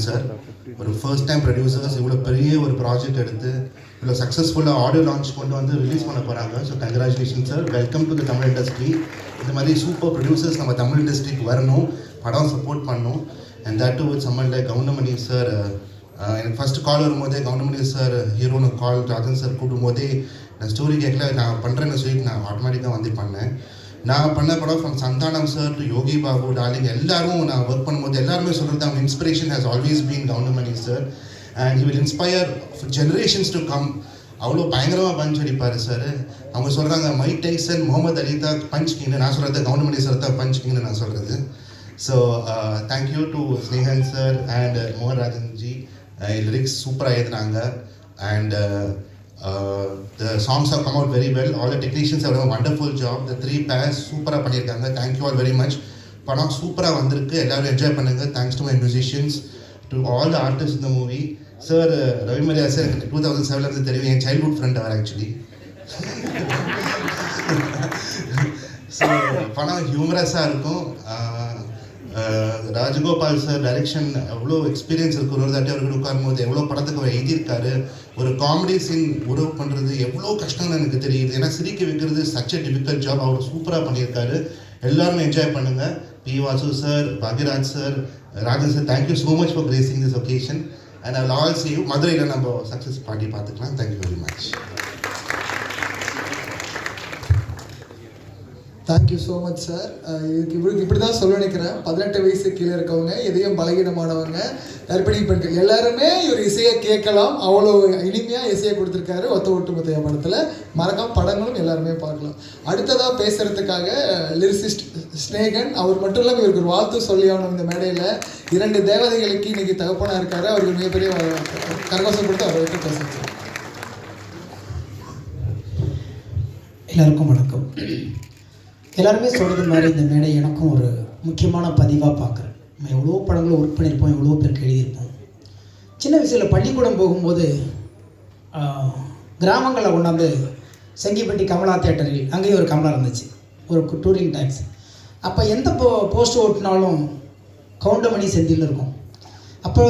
Sir ஒரு first time producers இவ்வளோ பெரிய ஒரு ப்ராஜெக்ட் எடுத்து இவ்வளோ சக்ஸஸ்ஃபுல்லாக ஆடியோ லான்ச் கொண்டு வந்து ரிலீஸ் பண்ண போகிறாங்க. So congratulation sir, welcome to the Tamil industry. இந்த மாதிரி சூப்பர் ப்ரொடியூசர்ஸ் நம்ம தமிழ் இண்டஸ்ட்ரிக்கு வரணும், படம் சப்போர்ட் பண்ணணும். And that too with someone like Goundamani sir. எனக்கு ஃபஸ்ட்டு கால் வரும்போதே கவுண்டமணி சார் ஹீரோன்னு கால் ராஜன் சார் கூப்பிடும்போதே நான் ஸ்டோரி கேட்கல, நான் பண்ணுறேன்னு சொல்லிட்டு நான் ஆட்டோமேட்டிக்காக வந்து பண்ணேன். நான் பண்ண படம் from Santhanam sir to Yogi Babu darling எல்லாரும் நான் ஒர்க் பண்ணும்போது எல்லாருமே சொல்கிறது அவங்க inspiration has always been Goundamani sir. And he will inspire generations to come. அவ்வளோ பயங்கரமாக பஞ்ச் அடிப்பார் சார். அவங்க சொல்கிறாங்க மைக் டைசன், முகமது அலி தான் பஞ்ச் கிங்னு, நான் சொல்கிறது கவுண்டமணி சார் தான் பஞ்ச் கிங்னு நான் சொல்கிறது. So thank you to Snehan sir and மோகன் ராஜன்ஜி. லிரிக்ஸ் சூப்பராக எழுதுனாங்க. And the songs have come out very well. All the technicians have done a wonderful job. The 3 pairs சூப்பராக பண்ணியிருக்காங்க. Thank you all very much. படம் சூப்பராக வந்திருக்கு, எல்லோரும் என்ஜாய் பண்ணுங்கள். Thanks to my musicians, to all the artist in the movie. Sir Ravi Mariya sir எனக்கு 2007 தெரியும், என் childhood friend அவர் actually. So படம் ஹியூமரஸாக இருக்கும். ராஜகோபால் சார் டைரக்ஷன் எவ்வளோ எக்ஸ்பீரியன்ஸ் இருக்குது. ஒரு தாட்டி அவர்கிட்ட உட்காரும்போது எவ்வளோ படத்துக்கு அவர் எழுதியிருக்காரு. ஒரு காமெடி சீன் உறவு பண்ணுறது எவ்வளோ கஷ்டம்னு எனக்கு தெரியுது. ஏன்னா சிரிக்க வைக்கிறது சச் எ டிஃபிகல்ட் ஜாப். அவர் சூப்பராக பண்ணியிருக்காரு. எல்லாருமே என்ஜாய் பண்ணுங்கள். P Vasu sir, Bhagyaraj sir, Rajan sir, thank you so much for gracing this occasion. And I will all see you. மதுரையில் நம்ம சக்ஸஸ் பார்ட்டி பார்த்துக்கலாம். Thank you very much. Thank you so much sir. இவருக்கு இப்படி தான் சொல்ல நினைக்கிறேன். 18 வயசு கீழே இருக்கவங்க, எதையும் பலகீனமானவங்க, கர்ப்பிணி பெண்கள் எல்லாருமே இவர் இசையை கேட்கலாம். அவ்வளோ இனிமையாக இசையை கொடுத்துருக்காரு ஒத்த ஒட்டுமொத்த படத்தில். மறக்காம படங்களும் எல்லாருமே பார்க்கலாம். அடுத்ததாக பேசுகிறதுக்காக லிரிசிஸ்ட் ஸ்னேகன். அவர் மட்டும் இல்லாமல் இவருக்கு ஒரு வாழ்த்து சொல்லி ஆகணும். இந்த மேடையில் 2 தேவதைகளுக்கு இன்னைக்கு தகப்பனாக இருக்காரு. அவருக்கு மிகப்பெரிய கரகோஷம் கொடுத்து அவரை வைத்து பேசுகிறேன். எல்லாருக்கும் வணக்கம். எல்லாருமே சொல்கிறது மாதிரி இந்த மேடை எனக்கும் ஒரு முக்கியமான பதிவாக பார்க்குறேன். நம்ம எவ்வளோ படங்கள் ஒர்க் பண்ணியிருப்போம், எவ்வளோ பேருக்கு எழுதியிருப்போம். சின்ன வயசில் பள்ளிக்கூடம் போகும்போது கிராமங்களில் கொண்டாந்து செங்கிப்பட்டி கமலா தேட்டரில் அங்கேயும் ஒரு கமலா இருந்துச்சு, ஒரு டூரிங் டாக்ஸி. அப்போ எந்த போஸ்ட் ஓட்டினாலும் கவுண்டமணி செந்தில் இருக்கும். அப்போ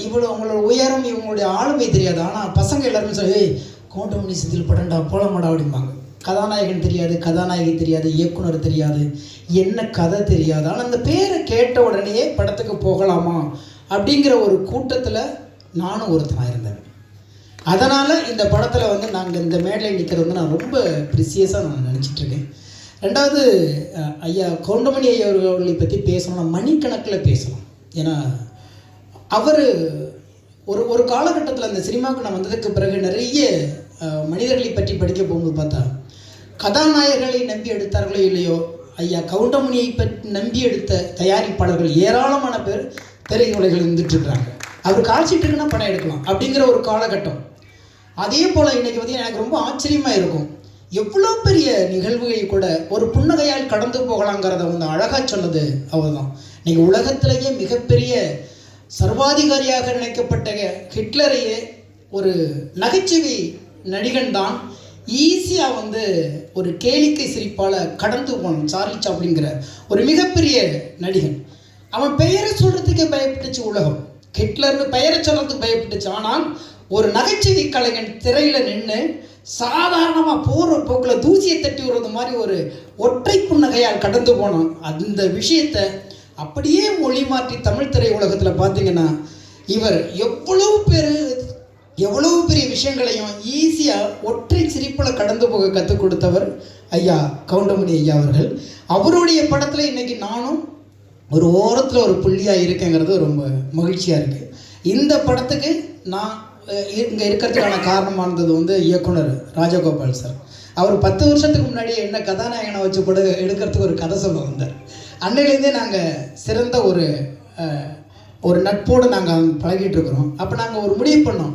இவ்வளோ அவங்களோட உயரம், இவங்களுடைய ஆளுமை தெரியாது. ஆனால் பசங்க எல்லாருமே சொல்லி கவுண்டமணி செந்தில் படம்டா போலமாடா அப்படிம்பாங்க. கதாநாயகன் தெரியாது, கதாநாயகி தெரியாது, இயக்குனர் தெரியாது, என்ன கதை தெரியாது. ஆனால் அந்த பேரை கேட்ட உடனேயே படத்துக்கு போகலாமா அப்படிங்கிற ஒரு கூட்டத்தில் நானும் ஒருத்தனாக இருந்தேன். அதனால் இந்த படத்தில் நாங்கள் இந்த மேடையில் நிற்கிறது நான் ரொம்ப ப்ரிசியஸாக நான் நினச்சிட்ருக்கேன். ரெண்டாவது, ஐயா கவுண்டமணி ஐயா அவர்களை பற்றி பேசணும்னா மணிக்கணக்கில் பேசணும். ஏன்னா அவர் ஒரு காலகட்டத்தில் அந்த சினிமாவுக்கு நான் வந்ததுக்கு பிறகு நிறைய மனிதர்களை பற்றி படிக்க போகும்போது பார்த்தா, கதாநாயகர்களை நம்பி எடுத்தார்களோ இல்லையோ, ஐயா கவுண்டமணியை பற்றி நம்பி எடுத்த தயாரிப்பாளர்கள் ஏராளமான பேர் திரையுலகில் இருந்துட்டுருக்குறாங்க. அவர் காய்ச்சிட்டுருக்குன்னா படம் எடுக்கலாம் அப்படிங்கிற ஒரு காலகட்டம். அதே போல் இன்றைக்கி எனக்கு ரொம்ப ஆச்சரியமாக இருக்கும். எவ்வளோ பெரிய நிகழ்வுகளை கூட ஒரு புன்னகையால் கடந்து போகலாங்கிறத அழகாக சொன்னது அவர் தான். இன்றைக்கி உலகத்திலேயே மிகப்பெரிய சர்வாதிகாரியாக நினைக்கப்பட்ட ஹிட்லரையே ஒரு நகைச்சுவை நடிகன் தான் ஈஸியாக ஒரு கேளிக்கை சிரிப்பால் கடந்து போனான். சார்லி சாப்ளின்ங்கிற ஒரு மிகப்பெரிய நடிகன். அவன் பெயரை சொல்கிறதுக்கே பயப்பட்டுச்சு உலகம். ஹிட்லர்னு பெயரை சொல்கிறதுக்கு பயப்பட்டுச்சு. ஆனால் ஒரு நகைச்சுவை கலைஞன் திரையில் நின்று சாதாரணமாக போகிற போக்கில் தூசியை தட்டி விடுறது மாதிரி ஒரு ஒற்றை புன்னகையால் கடந்து போனான். அந்த விஷயத்தை அப்படியே மொழி மாற்றி தமிழ் திரை உலகத்தில் பார்த்தீங்கன்னா, இவர் எவ்வளவு பெரிய விஷயங்களையும் ஈஸியாக ஒற்றை சிரிப்பில் கடந்து போக கற்றுக் கொடுத்தவர் ஐயா கவுண்டமணி ஐயா அவர்கள். அவருடைய படத்தில் இன்றைக்கி நானும் ஒரு ஓரத்தில் ஒரு புள்ளியாக இருக்கேங்கிறது ரொம்ப மகிழ்ச்சியாக இருக்குது. இந்த படத்துக்கு நான் இங்கே இருக்கிறதுக்கான காரணமானது இயக்குனர் ராஜகோபால் சார். அவர் 10 வருஷத்துக்கு முன்னாடியே என்ன கதாநாயகனை வச்சு படம் எடுக்கிறதுக்கு ஒரு கதை சொல்ல வந்தார். அன்னையிலேருந்தே நாங்கள் சிறந்த ஒரு நட்போடு நாங்கள் பழகிட்டு இருக்கிறோம். அப்போ நாங்கள் ஒரு முடிவு பண்ணோம்,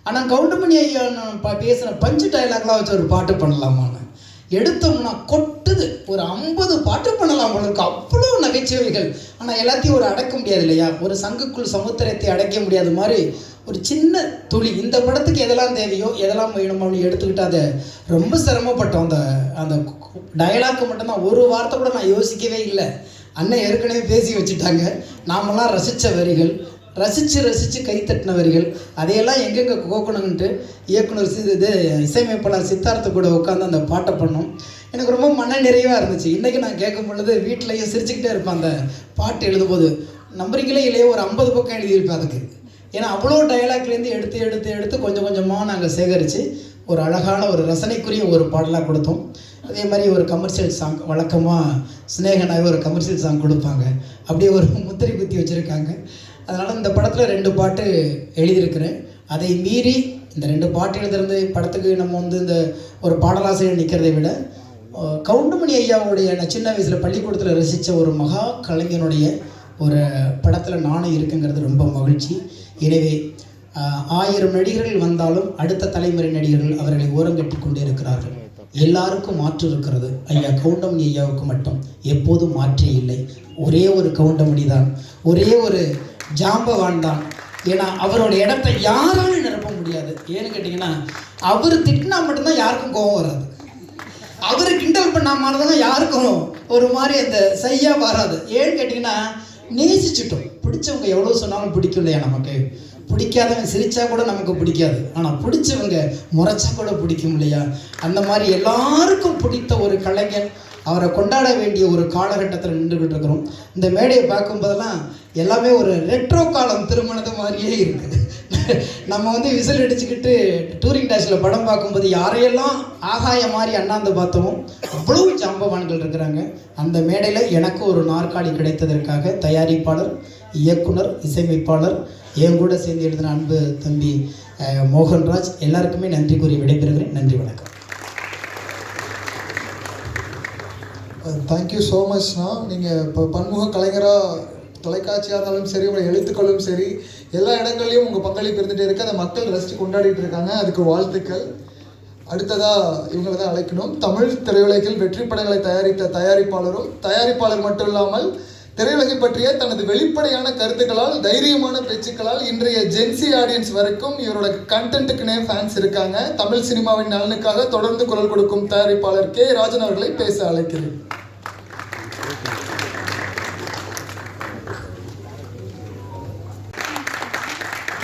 ஆனால் கவுண்டமணி ஐயா பேசுகிற பஞ்சு டைலாக்லாம் வச்சு ஒரு பாட்டு பண்ணலாமான்னு எடுத்தோம்னா கொட்டுது. ஒரு 50 பாட்டு பண்ணலாம் போல இருக்கு, அவ்வளோ நகைச்சுவைகள். ஆனால் எல்லாத்தையும் அடக்க முடியாது இல்லையா, ஒரு சங்குக்குள் சமுத்திரத்தை அடைக்க முடியாத மாதிரி ஒரு சின்ன துளி. இந்த படத்துக்கு எதெல்லாம் தேவையோ எதெல்லாம் வேணுமோ அப்படின்னு எடுத்துக்கிட்டு அதை ரொம்ப சிரமப்பட்டோம். அந்த டயலாக்கு மட்டும்தான் ஒரு வார்த்தை கூட நான் யோசிக்கவே இல்லை. அண்ணன் ஏற்கனவே பேசி வச்சுட்டாங்க. நாமெல்லாம் ரசித்த வரிகள். ரசித்து ரசித்து கைத்தட்டின வரிகள். அதையெல்லாம் எங்கெங்கே கோக்கணுன்ட்டு இயக்குனர் இசையமைப்பாளர் சித்தார்த்த கூட உட்காந்து அந்த பாட்டை பண்ணோம். எனக்கு ரொம்ப மன நிறைவாக இருந்துச்சு. இன்றைக்கி நான் கேட்கும் பொழுது வீட்டிலையும் சிரிச்சுக்கிட்டே இருப்பேன். அந்த பாட்டு எழுதும்போது நம்புறீங்களே இல்லையே ஒரு 50 பக்கம் எழுதியிருப்பேன் அதுக்கு. ஏன்னா அவ்வளோ டயலாக்லேருந்து எடுத்து எடுத்து எடுத்து கொஞ்சம் கொஞ்சமாக நாங்கள் சேகரித்து ஒரு அழகான ஒரு ரசனைக்குரிய ஒரு பாடலாக கொடுத்தோம். அதே மாதிரி ஒரு கமர்ஷியல் சாங், வழக்கமாக ஸ்னேகனாகவே ஒரு கமர்ஷியல் சாங் கொடுப்பாங்க, அப்படியே ஒரு முத்திரை குத்தி வச்சுருக்காங்க. அதனால் இந்த படத்தில் 2 பாட்டு எழுதியிருக்கிறேன். அதை மீறி இந்த 2 பாட்டு எழுதுறது படத்துக்கு நம்ம இந்த ஒரு பாடலாசிரியர் நிற்கிறதை விட கவுண்டமணி ஐயாவுடைய நான் சின்ன வயசில் பள்ளிக்கூடத்தில் ரசித்த ஒரு மகா கலைஞனுடைய ஒரு படத்தில் நானும் இருக்குங்கிறது ரொம்ப மகிழ்ச்சி. எனவே 1000 நடிகர்கள் வந்தாலும் அடுத்த தலைமுறை நடிகர்கள் அவர்களை ஓரங்கட்டி கொண்டே இருக்கிறார்கள். எல்லாருக்கும் மாற்று இருக்கிறது. ஐயா கவுண்டமணி ஐயாவுக்கு மட்டும் எப்போதும் மாற்றே இல்லை. ஒரே ஒரு கவுண்டமணி தான், ஒரே ஒரு ஜாம்பவான் தான். ஏன்னா அவரோட இடத்த யாராலும் நிரப்ப முடியாது. ஏன்னு கேட்டிங்கன்னா அவர் திட்டினா மட்டும்தான் யாருக்கும் கோபம் வராது. அவர் கிண்டல் பண்ணாமல் தான் யாருக்கும் ஒரு மாதிரி அந்த சையாக வராது. ஏன்னு கேட்டிங்கன்னா நேசிச்சுட்டோம். பிடிச்சவங்க எவ்வளோ சொன்னாலும் பிடிக்கும் இல்லையா நமக்கு. பிடிக்காதவங்க சிரித்தா கூட நமக்கு பிடிக்காது, ஆனால் பிடிச்சவங்க முறைச்சா கூட பிடிக்கும் இல்லையா. அந்த மாதிரி எல்லாருக்கும் பிடித்த ஒரு கலைஞர், அவரை கொண்டாட வேண்டிய ஒரு காலகட்டத்தில் நின்றுக்கிட்டு இருக்கிறோம். இந்த மேடையை பார்க்கும்போதெல்லாம் எல்லாமே ஒரு ரெட்ரோ காலம் திருமணது மாதிரியே இருக்குது. நம்ம விசில் அடிச்சுக்கிட்டு டூரிங் டேஷில் படம் பார்க்கும்போது யாரையெல்லாம் ஆகாய மாதிரி அண்ணாந்து பார்த்தோமோ அவ்வளவு ஜாம்பவான்கள் இருக்கிறாங்க. அந்த மேடையில் எனக்கு ஒரு நாற்காலி கிடைத்ததற்காக தயாரிப்பாளர், இயக்குனர், இசையமைப்பாளர், என் கூட சேர்ந்து எழுதின அன்பு தம்பி மோகன்ராஜ் எல்லாருக்குமே நன்றி கூறி விடைபெறுகிறேன். நன்றி, வணக்கம். தேங்க்யூ ஸோ மச்ண்ணா. நீங்கள் இப்போ பன்முக கலைஞராக தொலைக்காட்சியாக இருந்தாலும் சரி, உங்களை எழுத்துக்களும் சரி, எல்லா இடங்கள்லையும் உங்கள் பங்களிப்பு இருந்துகிட்டே இருக்குது. அதை மக்கள் ரசித்து கொண்டாடிட்டு இருக்காங்க. அதுக்கு வாழ்த்துக்கள். அடுத்ததாக இவங்களை தான் அழைக்கணும். தமிழ் திரையுலகில் வெற்றி படங்களை தயாரித்த தயாரிப்பாளரும், தயாரிப்பாளர் மட்டும் இல்லாமல் திரையுலகை பற்றிய தனது வெளிப்படையான கருத்துக்களால், தைரியமான பேச்சுக்களால் இன்றைய ஜென்சி ஆடியன்ஸ் வரைக்கும் இவரோட கண்டென்ட்டுக்குனே ஃபேன்ஸ் இருக்காங்க. தமிழ் சினிமாவின் நலனுக்காக தொடர்ந்து குரல் கொடுக்கும் தயாரிப்பாளர் கே ராஜன் அவர்களை பேச அழைக்கிறேன்.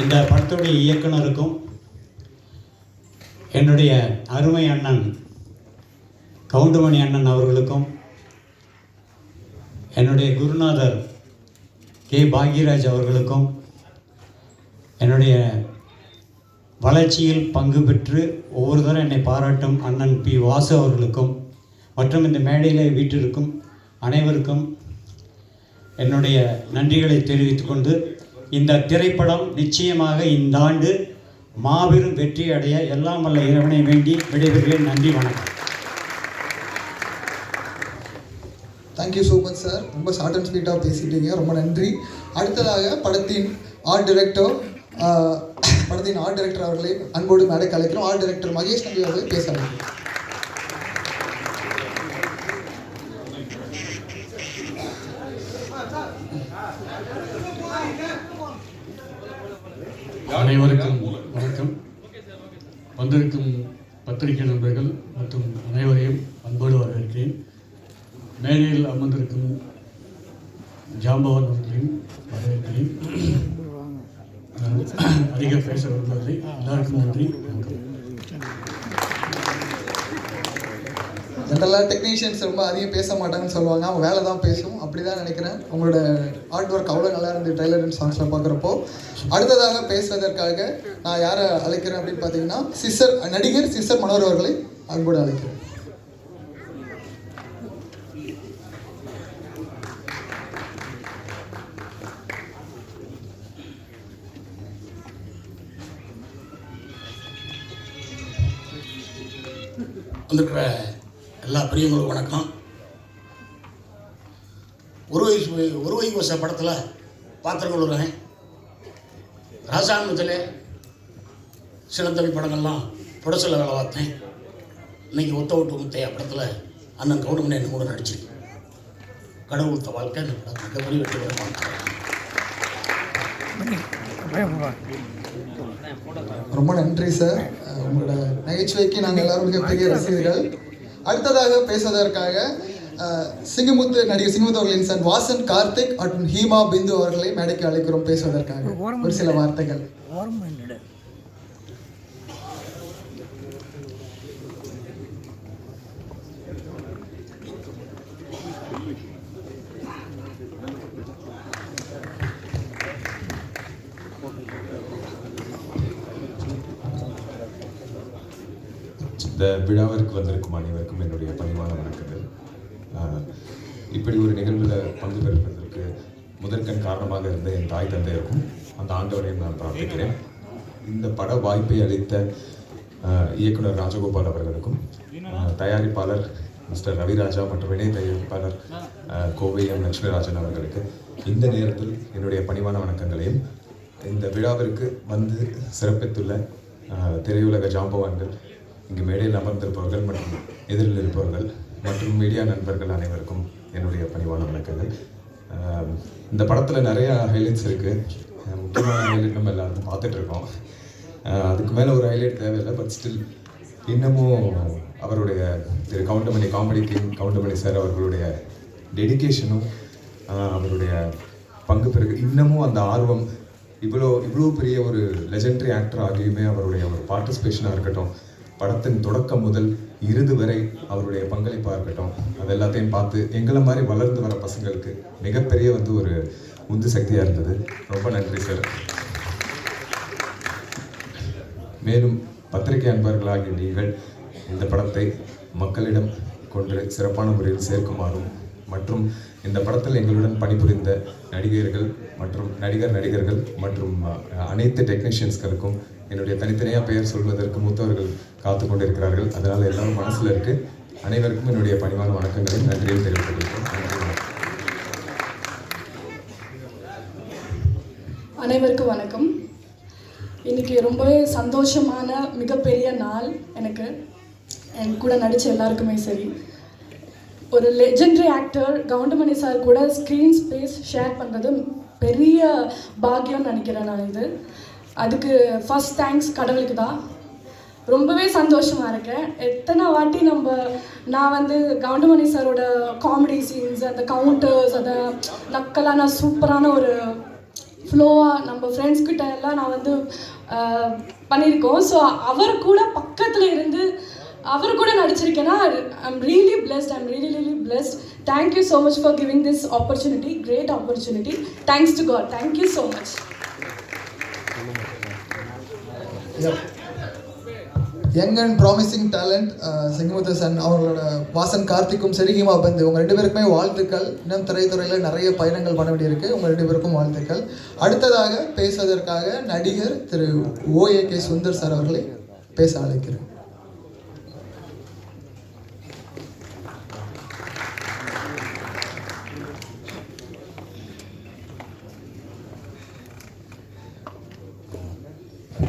இந்த படத்துடைய இயக்குனருக்கும் என்னுடைய அருமை அண்ணன் கவுண்டமணி அண்ணன் அவர்களுக்கும், என்னுடைய குருநாதர் கே பாக்யராஜ் அவர்களுக்கும், என்னுடைய வளர்ச்சியில் பங்கு பெற்று ஒவ்வொரு தரம் என்னை பாராட்டும் அண்ணன் பி வாசு அவர்களுக்கும், மற்றும் இந்த மேடையில் வீட்டிற்கும் அனைவருக்கும் என்னுடைய நன்றிகளை தெரிவித்துக்கொண்டு, இந்த திரைப்படம் நிச்சயமாக இந்த ஆண்டு மாபெரும் வெற்றி அடைய எல்லாம் வல்ல இறைவனை வேண்டி விடைபெறுகிறேன். நன்றி, வணக்கம். Thank you so much sir. ரொம்ப ஷார்ட் அண்ட் ஸ்வீட்டாக பேசிட்டீங்க, ரொம்ப நன்றி. அடுத்ததாக படத்தின் ஆர்ட் டைரக்டர் அவர்களை அன்போடு மேடைக்கு அழைக்கிறோம். ஆர்ட் டைரக்டர் மகேஷ் நம்பி அவர்களை பேச அழைக்கிறோம். அனைவருக்கும் வணக்கம். வந்திருக்கும் பத்திரிகை நண்பர்கள் மற்றும் அனைவரையும் அன்போடு வரவேற்கிறேன். மேடையில் அமர்ந்திருக்கும் ஜாம்பவான் அவர்களையும் வரவேற்கிறேன். அதிக பேச விரும்புவதில்லை. எல்லாருக்கும் நன்றி, வணக்கம். ஜென்ரலாக டெக்னீஷியன்ஸ் ரொம்ப அதிகம் பேச மாட்டாங்கன்னு சொல்லுவாங்க, அவங்க வேலை தான் பேசும். அப்படி தான் நினைக்கிறேன். உங்களோட ஆர்ட் ஒர்க் அவ்வளோ நல்லா இருந்து ட்ரைலர் அண்ட் சாங்ஸில் பார்க்குறப்போ. அடுத்ததாக பேசுவதற்காக நான் யாரை அழைக்கிறேன் அப்படின்னு பார்த்தீங்கன்னா நடிகர் சிஸ்டர் மனோர் அவர்களை அன்போடு அழைக்கிறேன். வந்திருக்கிற எல்லா பெரியவங்களுக்கும் வணக்கம். ஒரு வயசு வருஷ படத்தில் பாத்திரங்கள் வருவேன். ராசாங்கத்தில் சிலந்தவி படங்கள்லாம் புடசில் வேலை பார்த்தேன். இன்றைக்கி ஒத்த விட்டு முத்தையா படத்தில் அண்ணன் கவுண்டமணி என்ன கூட நடிச்சிருக்கேன். கடவுள் வாழ்க்கை இந்த படம் மிகப்பெரிய வெற்றி பெறுவாங்க. ரொம்ப நன்றி சார். உங்களோட நகைச்சுவைக்கு நாங்கள் எல்லாரும் மிகப்பெரிய ரசிகர்கள். அடுத்ததாக பேசுவதற்காக நடிகர் சிங்கமுத்து அவர்களின் சன் வாசன் கார்த்திக் மற்றும் ஹீமா பிந்து அவர்களை மேடைக்கு அழைக்கிறோம் பேசுவதற்காக ஒரு சில வார்த்தைகள். இந்த விழாவிற்கு வந்திருக்கும் அனைவருக்கும் என்னுடைய பணிவான வணக்கங்கள். இப்படி ஒரு நிகழ்வில் பங்கு பெறுவதற்கு முதற்கண் காரணமாக இருந்த என் தாய் தந்தையருக்கும் அந்த ஆண்டவரையும் நான் பிரார்த்திக்கிறேன். இந்த பட வாய்ப்பை அளித்த இயக்குனர் ராஜகோபால் அவர்களுக்கும், தயாரிப்பாளர் மிஸ்டர் ரவிராஜா மற்றும் இணை தயாரிப்பாளர் கோவை எம் லட்சுமிராஜன் அவர்களுக்கு இந்த நேரத்தில் என்னுடைய பணிவான வணக்கங்களையும், இந்த விழாவிற்கு வந்து சிறப்பித்துள்ள திரையுலக ஜாம்பவான்கள், இங்கு மேடையில் அமர்ந்திருப்பவர்கள் மற்றும் எதிரில் இருப்பவர்கள் மற்றும் மீடியா நண்பர்கள் அனைவருக்கும் என்னுடைய பணிவான வணக்கங்கள். இந்த படத்தில் நிறையா ஹைலைட்ஸ் இருக்குது. முக்கியமான ஹைலைட் நம்ம எல்லாரும் பார்த்துட்ருக்கோம். அதுக்கு மேலே ஒரு ஹைலைட் தேவையில்லை. பட் ஸ்டில் இன்னமும் அவருடைய Thiru Goundamani comedy team Goundamani sir அவர்களுடைய டெடிக்கேஷனும் அவருடைய பங்கு பிறகு இன்னமும் அந்த ஆர்வம், இவ்வளோ பெரிய ஒரு லெஜெண்டரி ஆக்டர் ஆகியுமே அவருடைய ஒரு பார்ட்டிசிபேஷனாக இருக்கட்டும், படத்தின் தொடக்கம் முதல் இறுதி வரை அவருடைய பங்களிப்பாக இருக்கட்டும், அது எல்லாத்தையும் பார்த்து எங்களை மாதிரி வளர்ந்து வர பசங்களுக்கு மிகப்பெரிய ஒரு உந்து சக்தியாக இருந்தது. ரொம்ப நன்றி சார். மேலும் பத்திரிகை அன்பர்களாகிய நீங்கள் இந்த படத்தை மக்களிடம் கொண்டு சிறப்பான முறையில் சேர்க்குமாறும் மற்றும் இந்த படத்தில் எங்களுடன் பணிபுரிந்த நடிகர்கள் மற்றும் அனைத்து டெக்னீஷியன்ஸ்களுக்கும் என்னுடைய தனித்தனியாக பெயர் சொல்வதற்கு மூத்தவர்கள் காத்து கொண்டிருக்கிறார்கள். அதனால் எல்லாரும் மனசில் இருக்குது. அனைவருக்கும் என்னுடைய பணிவான வணக்கங்களையும் நன்றியும் தெரிவித்துக் அனைவருக்கும் வணக்கம். இன்றைக்கி ரொம்பவே சந்தோஷமான மிகப்பெரிய நாள் எனக்கு. என் கூட நடித்த எல்லாருக்குமே சரி. ஒரு லெஜெண்டரி ஆக்டர் கவுண்டமணி சார் கூட ஸ்க்ரீன் ஸ்பேஸ் ஷேர் பண்ணுறது பெரிய பாக்கியம்னு நினைக்கிறேன் நான். அதுக்கு ஃபஸ்ட் தேங்க்ஸ் கடவுளுக்கு தான். ரொம்பவே சந்தோஷமாக இருக்கேன். எத்தனை வாட்டி நான் கவுண்டமணி சாரோட காமெடி சீன்ஸ், அந்த கவுண்டர்ஸ், அந்த நக்கலான சூப்பரான ஒரு ஃப்ளோவாக நம்ம ஃப்ரெண்ட்ஸ்கிட்ட எல்லாம் நான் பண்ணியிருக்கோம். ஸோ அவர் கூட பக்கத்தில் இருந்து அவர் கூட நடிச்சிருக்கேன்னா I'm really blessed. Thank you so much for giving this opportunity, great opportunity. Thanks to God. Thank you so much. Young and promising talent Singamuthu son அவங்களோட வாசன் கார்த்திக்கும் சரி, ஹீமா பந்து, உங்கள் 2 பேருக்குமே வாழ்த்துக்கள். இன்னும் திரைத்துறையில் நிறைய பயணங்கள் பண்ண வேண்டியிருக்கு. உங்கள் 2 பேருக்கும் வாழ்த்துக்கள். அடுத்ததாக பேசுவதற்காக நடிகர் திரு OAK சுந்தர் சார் அவர்களை பேச அழைக்கிறேன்.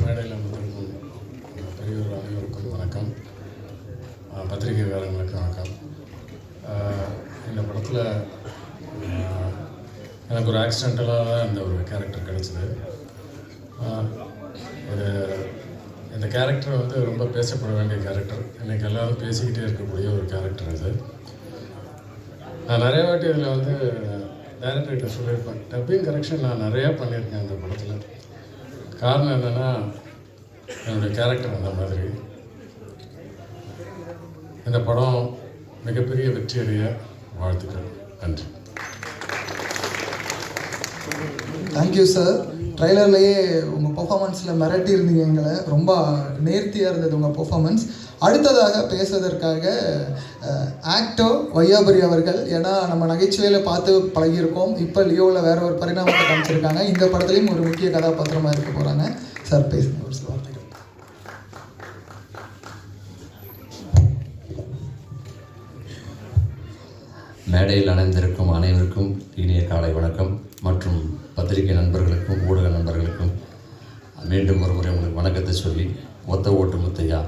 மேடையில் வந்திருக்கும் பெரியவர் அனைவருக்கும் வணக்கம். பத்திரிகைக்காரங்களுக்கு வணக்கம். இந்த படத்தில் எனக்கு ஒரு ஆக்சிடென்டலாக இந்த ஒரு கேரக்டர் கிடச்சிது. இந்த கேரக்டர் ரொம்ப பேசப்பட வேண்டிய கேரக்டர். இன்றைக்கி எல்லோரும் பேசிக்கிட்டே இருக்கக்கூடிய ஒரு கேரக்டர் இது. நான் நிறைய வாட்டி இதில் டைரக்டர்கிட்ட சொல்லியிருப்பேன். டப்பிங் கரெக்ஷன் நான் நிறையா பண்ணியிருக்கேன் இந்த படத்தில். காரணம் என்னென்னா, என்னுடைய கேரக்டர் அந்த மாதிரி. இந்த படம் மிகப்பெரிய வெற்றியடைய வாழ்த்துக்கள். நன்றி. Thank you sir. ட்ரைலர்லேயே உங்கள் பர்ஃபாமன்ஸில் மிரட்டி இருந்தீங்க எங்களை. ரொம்ப நேர்த்தியாக இருந்தது உங்கள் பர்ஃபாமன்ஸ். அடுத்ததாக பேசுவதற்காக ஆக்டர் வையாபுரி அவர்கள். ஏன்னா நம்ம நகைச்சுவையில் பார்த்து பழகியிருக்கோம். இப்போ லியோவில் வேற ஒரு பரிணாமத்தை காமிச்சிருக்காங்க. இந்த படத்துலையும் ஒரு முக்கிய கதாபாத்திரமாக இருக்க போகிறாங்க. சார் பேசுங்க ஒரு சில வார்த்தைகள். மேடையில் அணைந்திருக்கும் அனைவருக்கும் இனிய காலை வணக்கம். மற்றும் பத்திரிகை நண்பர்களுக்கும் ஊடக நண்பர்களுக்கும் மீண்டும் ஒரு முறை உங்களுக்கு வணக்கத்தை சொல்லி, ஒத்த ஓட்டு முத்தையா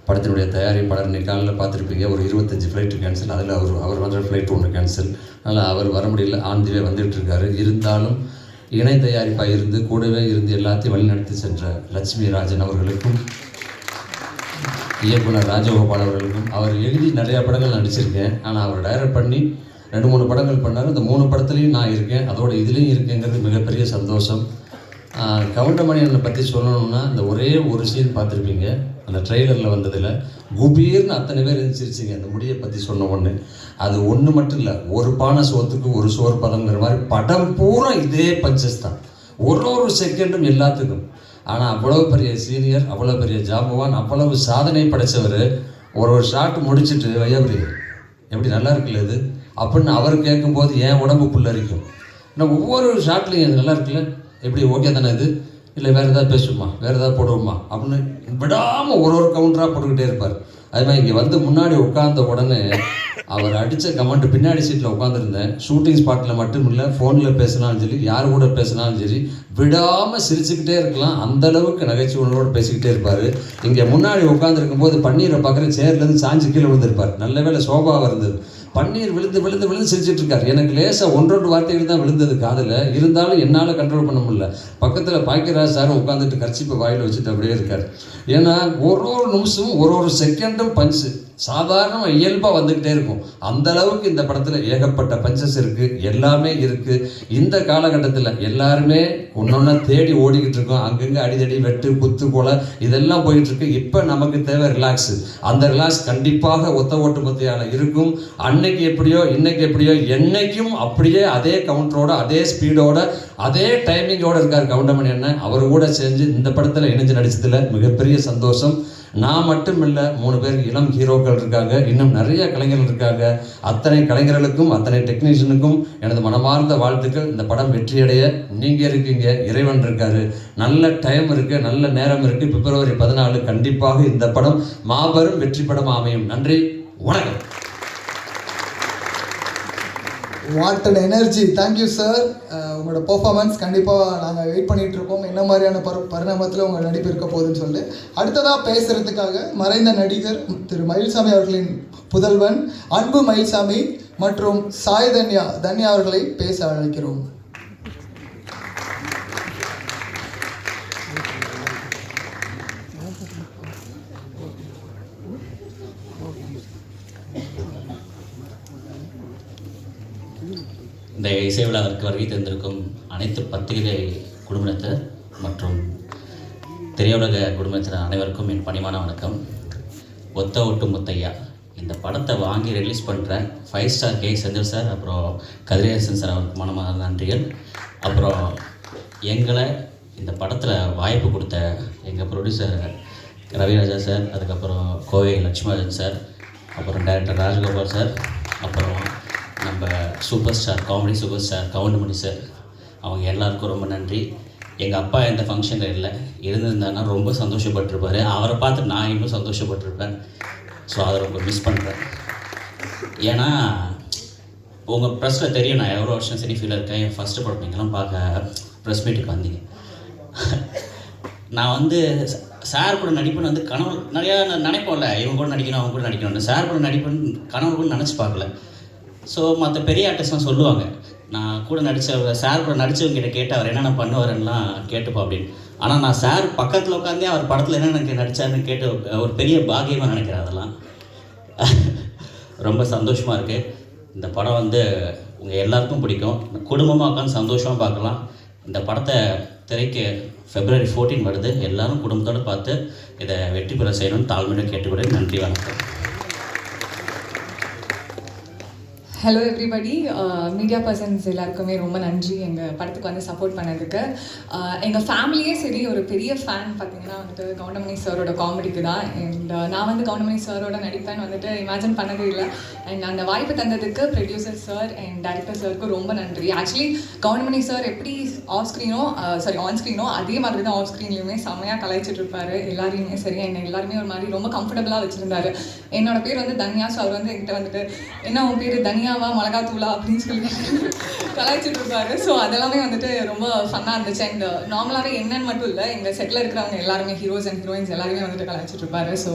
படத்தினுடைய தயாரிப்பாளர் இன்னைக்கு காலையில் பார்த்துருப்பீங்க. ஒரு 25 ஃப்ளைட்டு கேன்சல். அதில் அவர் வந்த ஃப்ளைட் 1 கேன்சல். அதனால் அவர் வர முடியல, ஆந்திவே வந்துகிட்ருக்காரு. இருந்தாலும் இணை தயாரிப்பாக இருந்து கூடவே இருந்து எல்லாத்தையும் வழிநடத்தி சென்ற லட்சுமி ராஜன் அவர்களுக்கும் இயக்குனர் ராஜகோபால் அவர்களுக்கும். அவர் எழுதி நிறையா படங்கள் நடிச்சிருக்கேன், ஆனால் அவர் டைரக்ட் பண்ணி 2-3 படங்கள் பண்ணார். அந்த 3 படத்துலையும் நான் இருக்கேன், அதோட இதுலேயும் இருக்கேங்கிறது மிகப்பெரிய சந்தோஷம். கவுண்டமணி அண்ணனை பற்றி சொல்லணும்னா, இந்த ஒரே ஒரு சீன் பார்த்துருப்பீங்க அந்த ட்ரெய்லரில் வந்ததில், குபீர்னு அத்தனை பேர் இருந்துச்சிருச்சிங்க அந்த முடியை பற்றி சொன்ன ஒன்று. அது ஒன்று மட்டும் இல்லை, ஒரு பானை சோத்துக்கு ஒரு சோறு பதங்கிற மாதிரி படம் பூரா இதே பஞ்சஸ் தான், ஒரு செகண்டும் எல்லாத்துக்கும். ஆனால் அவ்வளோ பெரிய சீனியர், அவ்வளோ பெரிய ஜாம்பவான், அவ்வளவு சாதனை படைத்தவர் ஒரு ஷாட் முடிச்சுட்டு வையாபுரி எப்படி நல்லா இருக்குல்ல இது அப்படின்னு அவர் கேட்கும்போது என் உடம்பு புல்லரிக்கும். ஆனால் ஒவ்வொரு ஷாட்லையும் இது நல்லா இருக்குல்ல, எப்படி ஓகே தானே இது, இல்லை வேறு ஏதாவது பேசுவோமா, வேறு ஏதாவது போடுவோமா அப்படின்னு விடாமல் ஒரு கவுண்டராக போட்டுக்கிட்டே இருப்பார். அது மாதிரி இங்கே வந்து முன்னாடி உட்கார்ந்த உடனே அவர் அடித்த கமெண்ட், பின்னாடி சீட்டில் உட்காந்துருந்தேன், ஷூட்டிங் ஸ்பாட்டில் மட்டும் இல்லை, ஃபோனில் பேசினாலும் சரி, யார் கூட பேசினாலும் சரி, விடாமல் சிரிச்சுக்கிட்டே இருக்கலாம், அந்தளவுக்கு நகைச்சுவனோடு பேசிக்கிட்டே இருப்பார். இங்கே முன்னாடி உட்காந்துருக்கும் போது பன்னீரை பார்க்குற சேர்லேருந்து சாஞ்சு கீழே விழுந்திருப்பார். நல்ல வேளை சோபாவாக இருந்தது, பன்னீர் விழுந்து விழுந்து விழுந்து சிரிச்சிட்டு இருக்கார். எனக்கு லேசாக 1-2 வார்த்தைகள் தான் விழுந்தது காதில், இருந்தாலும் என்னால் கண்ட்ரோல் பண்ண முடியல. பக்கத்தில் பாக்கியராஜ் சாரும் உட்காந்துட்டு கர்ச்சிப்பை வாயில் வச்சுட்டு அப்படியே இருக்கார். ஏன்னா ஒரு நிமிஷமும் ஒரு செகண்டும் பஞ்சு சாதாரண இயல்பாக வந்துக்கிட்டே இருக்கும். அந்த அளவுக்கு இந்த படத்தில் ஏகப்பட்ட பஞ்சஸ் இருக்குது, எல்லாமே இருக்குது. இந்த காலகட்டத்தில் எல்லாருமே ஒன்றொன்னா தேடி ஓடிக்கிட்டு இருக்கோம், அங்கங்கே அடிதடி வெட்டு குத்து கொலை இதெல்லாம் போயிட்டுருக்கு. இப்போ நமக்கு தேவை ரிலாக்ஸு. அந்த ரிலாக்ஸ் கண்டிப்பாக ஒத்த ஓட்டு மத்தியால் இருக்கும். அன்னைக்கு எப்படியோ இன்னைக்கு எப்படியோ என்னைக்கும் அப்படியே அதே கவுண்டரோட, அதே ஸ்பீடோட, அதே டைமிங்கோடு இருக்கார் கவுண்டமணி அண்ணன். அவர் கூட சேர்ந்து இந்த படத்தில் இணைஞ்சு நடிச்சதில் மிகப்பெரிய சந்தோஷம். நான் மட்டும் இல்லை, 3 பேர் இளம் ஹீரோக்கள் இருக்காங்க, இன்னும் நிறைய கலைஞர்கள் இருக்காங்க. அத்தனை கலைஞர்களுக்கும் அத்தனை டெக்னீஷியனுக்கும் எனது மனமார்ந்த வாழ்த்துக்கள். இந்த படம் வெற்றியடைய நீங்கள் இருக்கீங்க, இறைவன் இருக்காரு, நல்ல டைம் இருக்குது, நல்ல நேரம் இருக்குது. பிப்ரவரி 14 கண்டிப்பாக இந்த படம் மாபெரும் வெற்றி படம் அமையும். நன்றி, வணக்கம். What an energy. Thank you sir. உங்களோட பெர்ஃபார்மன்ஸ் கண்டிப்பாக நாங்கள் வெயிட் பண்ணிகிட்டு இருக்கோம், என்ன மாதிரியான பரிணாமத்தில் உங்கள் நடிப்பு இருக்க போகுதுன்னு சொல்லி. அடுத்ததாக பேசுகிறதுக்காக மறைந்த நடிகர் திரு மயில்சாமி அவர்களின் புதல்வன் அன்பு மயில்சாமி மற்றும் சாய் தன்யா அவர்களை பேச அழைக்கிறோம். இந்த இசை விழாவிற்கு வருகை தந்திருக்கும் அனைத்து பத்திரிகை குடும்பத்தினர் மற்றும் திரையுலக குடும்பத்தினர் அனைவருக்கும் என் பணிவான வணக்கம். ஒத்த ஓட்டு முத்தையா இந்த படத்தை வாங்கி ரிலீஸ் பண்ணுற 5 ஸ்டார் கே செந்தில் சார், அப்புறம் கதிரேசன் சார் அவருக்கு மனமான நன்றிகள். அப்புறம் எங்களை இந்த படத்தில் வாய்ப்பு கொடுத்த எங்கள் ப்ரொடியூசர் ரவிராஜா சார், அதுக்கப்புறம் கோவை லட்சுமணன் சார், அப்புறம் டைரக்டர் ராஜகோபால் சார், அப்புறம் நம்ம super star, comedy super star Goundamani sir, அவங்க எல்லாருக்கும் ரொம்ப நன்றி. எங்கள் அப்பா எந்த ஃபங்க்ஷனில் இல்லை, இருந்திருந்தாருன்னா ரொம்ப சந்தோஷப்பட்டிருப்பார். அவரை பார்த்து நான் இன்னும் சந்தோஷப்பட்டிருப்பேன். ஸோ அதை ரொம்ப மிஸ் பண்ணுறேன். ஏன்னா உங்கள் ப்ரெஸ்ஸில் தெரியும் நான் எவ்வளோ வருஷம் சரி ஃபீல் இருக்கேன். என் ஃபஸ்ட்டு படம் நீங்களாம் பார்க்க ப்ரெஸ் மீட்டுக்கு வந்தீங்க. நான் வந்து சார் கூட நடிப்புன்னு வந்து கனவு நிறையா நினைப்போம்ல, இவங்க கூட நடிக்கணும் அவங்க கூட நடிக்கணும்னு. சார் கூட நடிப்புன்னு கனவு கூட நினச்சி பார்க்கல. ஸோ மற்ற பெரிய ஆர்டிஸ்ட்லாம் சொல்லுவாங்க, நான் கூட நடித்த சார் கூட நடித்தவங்கிட்ட கேட்டு அவர் என்னென்ன பண்ணுவாருன்னெலாம் கேட்டுப்பா அப்படின்னு. ஆனால் நான் சார் பக்கத்தில் உட்காந்தே அவர் படத்தில் என்னென்ன நடித்தாருன்னு கேட்டு ஒரு பெரிய பாக்கியமாக நினைக்கிறேன். அதெல்லாம் ரொம்ப சந்தோஷமாக இருக்குது. இந்த படம் வந்து உங்கள் எல்லாருக்கும் பிடிக்கும், குடும்பமாக உட்காந்து சந்தோஷமாக பார்க்கலாம். இந்த படத்தை திரைக்கு February 14 வருது. எல்லோரும் குடும்பத்தோடு பார்த்து இதை வெற்றி பெற செய்யணும்னு தாழ்மையோடு கேட்டுக்கிறேன். நன்றி, வணக்கம். ஹலோ எவ்ரிபடி, மீடியா பர்சன்ஸ் எல்லாருக்குமே ரொம்ப நன்றி எங்கள் படத்துக்கு வந்து சப்போர்ட் பண்ணதுக்கு. எங்கள் ஃபேமிலியே சரி ஒரு பெரிய ஃபேன் பார்த்தீங்கன்னா வந்துட்டு கவுண்டமணி சாரோட காமெடிக்கு தான். அண்ட் நான் வந்து கவுண்டமணி சாரோட நடிப்பேன்னு வந்துட்டு இமேஜின் பண்ணதே இல்லை. அண்ட் அந்த வாய்ப்பு தந்ததுக்கு ப்ரொடியூசர் சார் அண்ட் டைரக்டர் சாருக்கு ரொம்ப நன்றி. ஆக்சுவலி கவுண்டமணி சார் எப்படி ஆன் ஸ்க்ரீனோ அதே மாதிரி தான் ஆஃப் ஸ்க்ரீன்லையுமே செம்மையாக கலாய்ச்சிட்டு இருப்பார் எல்லாரையுமே சரி. என்னை எல்லாருமே ஒரு மாதிரி ரொம்ப கம்ஃபர்டபுளாக வச்சுருந்தாரு. என்னோட பேர் வந்து தன்யா. ஸோ அவர் வந்து என்கிட்ட வந்துட்டு என்ன உன் பேர் தனியாவா மிளகாத்தூளா அப்படின்னு சொல்லி கலாய்ச்சிட்டு இருப்பாரு. ஸோ அதெல்லாமே வந்துட்டு ரொம்ப ஃபன்னாக இருந்துச்சு. அண்ட் நார்மலாகவே என்னன்னு மட்டும் இல்லை, எங்கள் செட்டில் இருக்கிறவங்க எல்லாருமே ஹீரோஸ் அண்ட் ஹீரோயின்ஸ் எல்லாருமே வந்துட்டு கலாய்ச்சிட்டு இருப்பாரு. ஸோ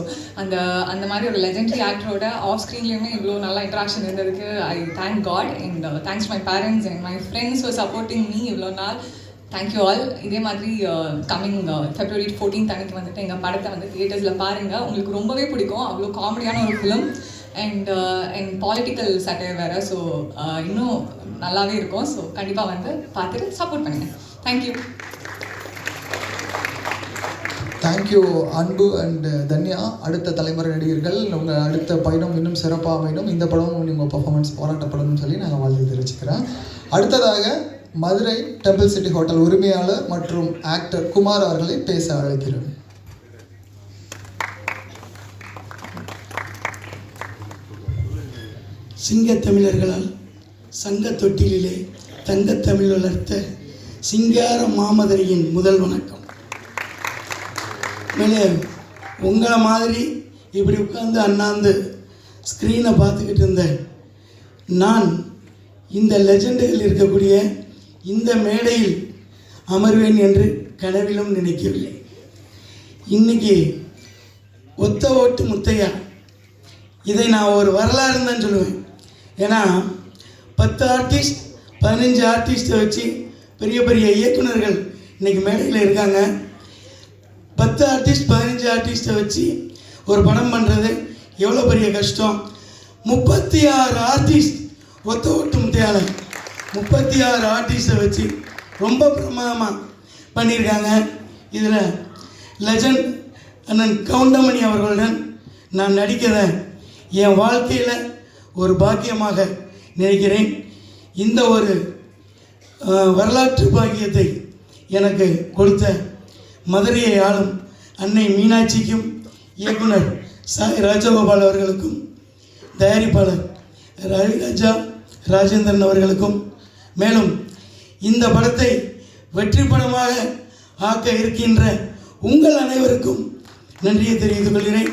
அந்த மாதிரி ஒரு லெஜெண்டரி ஆக்டரோட ஆஃப் ஸ்க்ரீன்லேயுமே இவ்வளோ நல்லா இன்ட்ராக்ஷன் இருந்ததுக்கு I thank God. And thanks my parents and my friends for supporting me இவ்வளோ நாள். Thank you all. இதே மாதிரி கம்மிங் February 14th அன்னைக்கு வந்துட்டு எங்கள் படத்தை வந்து தியேட்டர்ஸில் பாருங்கள். உங்களுக்கு ரொம்பவே பிடிக்கும். அவ்வளோ காமெடியான ஒரு ஃபிலிம் அண்ட் பாலிட்டிக்கல் சட்டையர் வேறு. ஸோ இன்னும் நல்லாவே இருக்கும். ஸோ கண்டிப்பாக வந்து பார்த்துட்டு சப்போர்ட் பண்ணுங்கள். தேங்க்யூ. தேங்க்யூ அன்பு அண்ட் தன்யா. அடுத்த தலைமுறை நடிகர்கள் உங்கள் அடுத்த பயணம் இன்னும் சிறப்பாக அமையணும். இந்த படமும் உங்கள் பர்ஃபார்மன்ஸ் பாராட்டப்படணும்னு சொல்லி நாங்கள் வாழ்த்து தெரிவிச்சுக்கிறேன். அடுத்ததாக மதுரை டெம்பிள் சிட்டி ஹோட்டல் உரிமையாளர் மற்றும் ஆக்டர் குமார் அவர்களை பேச அழைக்கிறோம். சிங்கத்தமிழர்களால் சங்க தொட்டிலே தங்கத்தமிழ் வளர்த்த சிங்கார மாமதுரையின் முதல் வணக்கம். மேலே உங்களை மாதிரி இப்படி உட்காந்து அண்ணாந்து ஸ்க்ரீனை பார்த்துக்கிட்டு இருந்தேன். நான் இந்த லெஜண்டுகள் இருக்கக்கூடிய இந்த மேடையில் அமர்வேன் என்று கனவிலும் நினைக்கவில்லை. இன்னைக்கு ஒத்த ஓட்டு முத்தையா, இதை நான் ஒரு வரலாறுன்னு தான் சொல்லுவேன். ஏன்னா 10 ஆர்டிஸ்ட் 15 ஆர்டிஸ்ட்டை வச்சு பெரிய பெரிய இயக்குனர்கள் இன்றைக்கி மேடையில் இருக்காங்க. 10 ஆர்டிஸ்ட் 15 ஆர்டிஸ்ட்டை வச்சு ஒரு படம் பண்ணுறது எவ்வளோ பெரிய கஷ்டம். 36 ஆர்டிஸ்ட் ஒத்த ஓட்டு முத்தையால் 36 ஆர்டிஸ்ட்டை வச்சு ரொம்ப பிரமாதமாக பண்ணியிருக்காங்க. இதில் லெஜண்ட் அண்ணன் கவுண்டமணி அவர்களுடன் நான் நடிக்கிறத என் வாழ்க்கையில் ஒரு பாக்கியமாக நினைக்கிறேன். இந்த ஒரு வரலாற்று பாக்கியத்தை எனக்கு கொடுத்த மதுரையை ஆளும் அன்னை மீனாட்சிக்கும், இயக்குனர் சாய் ராஜகோபால் அவர்களுக்கும், தயாரிப்பாளர் ரவிராஜா ராஜேந்திரன் அவர்களுக்கும், மேலும் இந்த படத்தை வெற்றி படமாக ஆக்க இருக்கின்ற உங்கள் அனைவருக்கும் நன்றியை தெரிவித்துக் கொள்கிறேன்.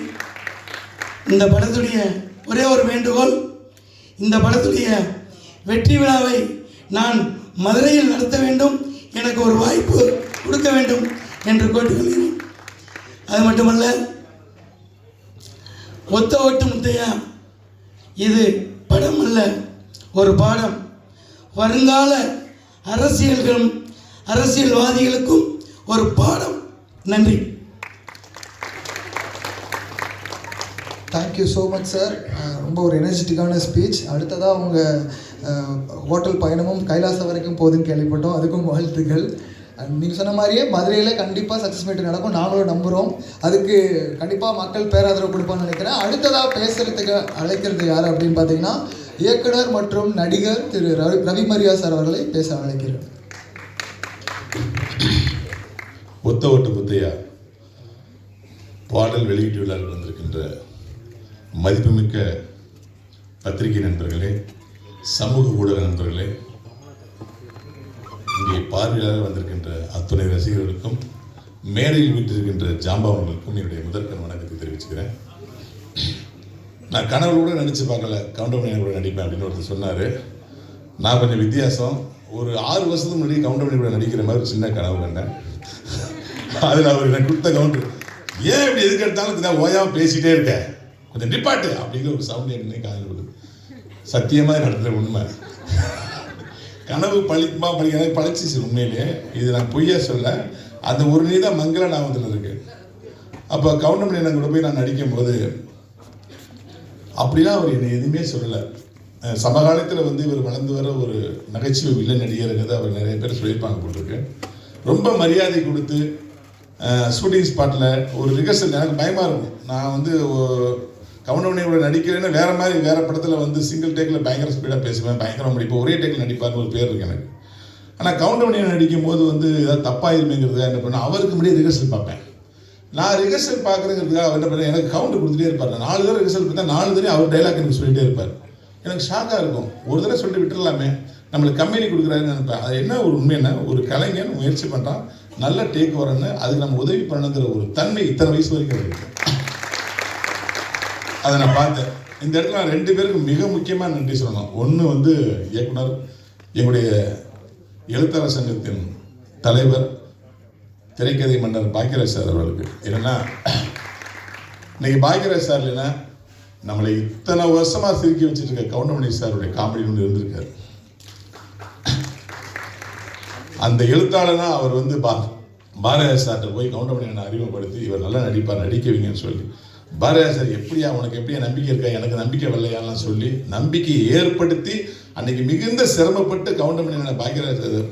இந்த படத்துடைய ஒரே ஒரு வேண்டுகோள், இந்த படத்துடைய வெற்றி விழாவை நான் மதுரையில் நடத்த வேண்டும், எனக்கு ஒரு வாய்ப்பு கொடுக்க வேண்டும் என்று கேட்டுக்கொள்கிறேன். அது மட்டுமல்ல, ஒத்த ஓட்டு முத்தையா இது படம் அல்ல, ஒரு பாடம். வருங்கால அரசியல்வாதிகளுக்கும் ஒரு பாடம். நன்றி. Thank you so much sir. ரொம்ப ஒரு எனர்ஜெட்டிக்கான ஸ்பீச். அடுத்ததாக உங்கள் ஹோட்டல் பயணமும் கைலாசம் வரைக்கும் போகுதுன்னு கேள்விப்பட்டோம். அதுக்கும் வாழ்த்துக்கள். நீங்கள் சொன்ன மாதிரியே மதுரையில் கண்டிப்பாக சக்ஸஸ் மீட் நடக்கும், நாங்களும் நம்புகிறோம். அதுக்கு கண்டிப்பாக மக்கள் பேராதரவு கொடுப்பான்னு நினைக்கிறேன். அடுத்ததாக பேசுகிறதுக்கு அழைக்கிறது யார் அப்படின்னு பார்த்தீங்கன்னா, இயக்குனர் மற்றும் நடிகர் திரு ரவி மரியா சார் அவர்களை பேச அழைக்கிறேன். ஒத்த ஓட்டு முத்தையா பாடல் வெளியீட்டு விழாவில் வந்திருக்கின்ற மதிப்புமிக்க பத்திரிகை நண்பர்களே, சமூக ஊடக நண்பர்களே, இங்கே பார்வையாளர் வந்திருக்கின்ற அத்துணை ரசிகர்களுக்கும், மேடையில் வீட்டிருக்கின்ற ஜாம்பவன்களுக்கும் என்னுடைய முதற்கண் வணக்கத்தை தெரிவிச்சுக்கிறேன். நான் கனவுல கூட நினச்சி பார்க்கல கவுண்டமணி கூட நடிப்பேன் அப்படின்னு ஒருத்தர் சொன்னார். நான் கொஞ்சம் வித்தியாசம். ஒரு 6 வருஷத்துக்கு முன்னாடி கவுண்டமணி கூட நடிக்கிற மாதிரி ஒரு சின்ன கனவு கண்டேன். அதில் அவர் எனக்கு கொடுத்த கவுண்டர், ஏன் இப்படி எதுக்கு எடுத்தாலும் ஓயாமல் பேசிகிட்டே இருக்கேன், கொஞ்சம் டிப்பாட்டு அப்படிங்கிற ஒரு சவுண்ட் என்னை காதில் விடுது. சத்தியமாக நடத்துகிற உண்மை. கனவு பழிக்குமா பழிக்க பழிச்சிச்சு உண்மையிலே. இது நான் பொய்யா சொல்ல. அந்த ஒரு நீதான் மங்கள ஞாபகத்தில் இருக்கு. அப்போ கவுண்டமணி என்ன கூட போய் நான் நடிக்கும்போது அப்படிலாம் அவர் என்னை எதுவுமே சொல்லலை. சமகாலத்தில் வந்து இவர் வளர்ந்து வர ஒரு நகைச்சுவை வில்லன் நடிகருங்கிறது அவர் நிறைய பேர் சொல்லியிருப்பாங்க போட்டிருக்கு. ரொம்ப மரியாதை கொடுத்து ஷூட்டிங் ஸ்பாட்டில் ஒரு ரிஹர்சல் எனக்கு பயமாக இருக்கும். நான் வந்து கவுண்டமணியோட நடிக்கிறேன்னா வேறு படத்தில் வந்து சிங்கிள் டேக்கில் பயங்கர ஸ்பீடாக பேசுவேன், பயங்கரம் நடிப்பேன், ஒரே டேக்கில் நடிப்பார்னு ஒரு பேர் இருக்கு எனக்கு. ஆனால் கவுண்டமணியை நடிக்கும் போது வந்து ஏதாவது தப்பாயிருமேங்கிறதுக்காக என்ன பண்ணேன், அவருக்கு முன்னாடியே ரிஹர்சல் பார்ப்பேன். நான் ரிஹர்சல் பார்க்குறேங்கிறதுக்காக அவர் என்ன பண்ணேன், எனக்கு கவுண்டர் கொடுத்துட்டே இருப்பார். நான் 4 தடவை ரிஹர்சல் பார்த்தா 4 தடவை அவர் டைலாக் எனக்கு சொல்லிகிட்டே இருப்பார். எனக்கு ஷாக்காக இருக்கும். ஒரு தடவை சொல்லிட்டு விட்டுடலாமே, நம்மளுக்கு கம்பெனி கொடுக்குறாருன்னு நினைப்பேன். அது என்ன ஒரு உண்மைன்னா, ஒரு கலைஞன் முயற்சி பண்ணுறான், நல்ல டேக் வரன்னு, அதுக்கு நம்ம உதவி பண்ணுங்கிற ஒரு தன்மை இத்தனை வயசு வரைக்கும் இருக்கு. அதை நான் பார்த்தேன். இந்த இடத்துல நான் 2 பேருக்கு மிக முக்கியமாக நன்றி சொல்லணும். ஒன்று வந்து இயக்குனர், எங்களுடைய எழுத்தாளர் சங்கத்தின் தலைவர், திரைக்கதை மன்னர் பாக்கியராஜ் சார் அவர்களுக்கு. என்னன்னா, இன்னைக்கு பாக்கியராஜ் சார் இல்லைன்னா நம்மளை இத்தனை வருஷமாக சிரிக்க வச்சுட்டு இருக்க கவுண்டமணி சாருடைய காமெடி ஒன்று இருந்திருக்காரு. அந்த எழுத்தாளனா அவர் வந்து பாரதியார் சார்கிட்ட போய் கவுண்டமணி அண்ணனை அறிமுகப்படுத்தி இவர் நல்லா நடிப்பார், நடிக்க வைங்கன்னு சொல்லி, பாரதியார் சார் எப்படியா உனக்கு எப்படியா நம்பிக்கை இருக்கா, எனக்கு நம்பிக்கை வரலையாலாம் சொல்லி நம்பிக்கையை ஏற்படுத்தி அன்னைக்கு மிகுந்த சிரமப்பட்டு கவுண்டமணி அண்ணனை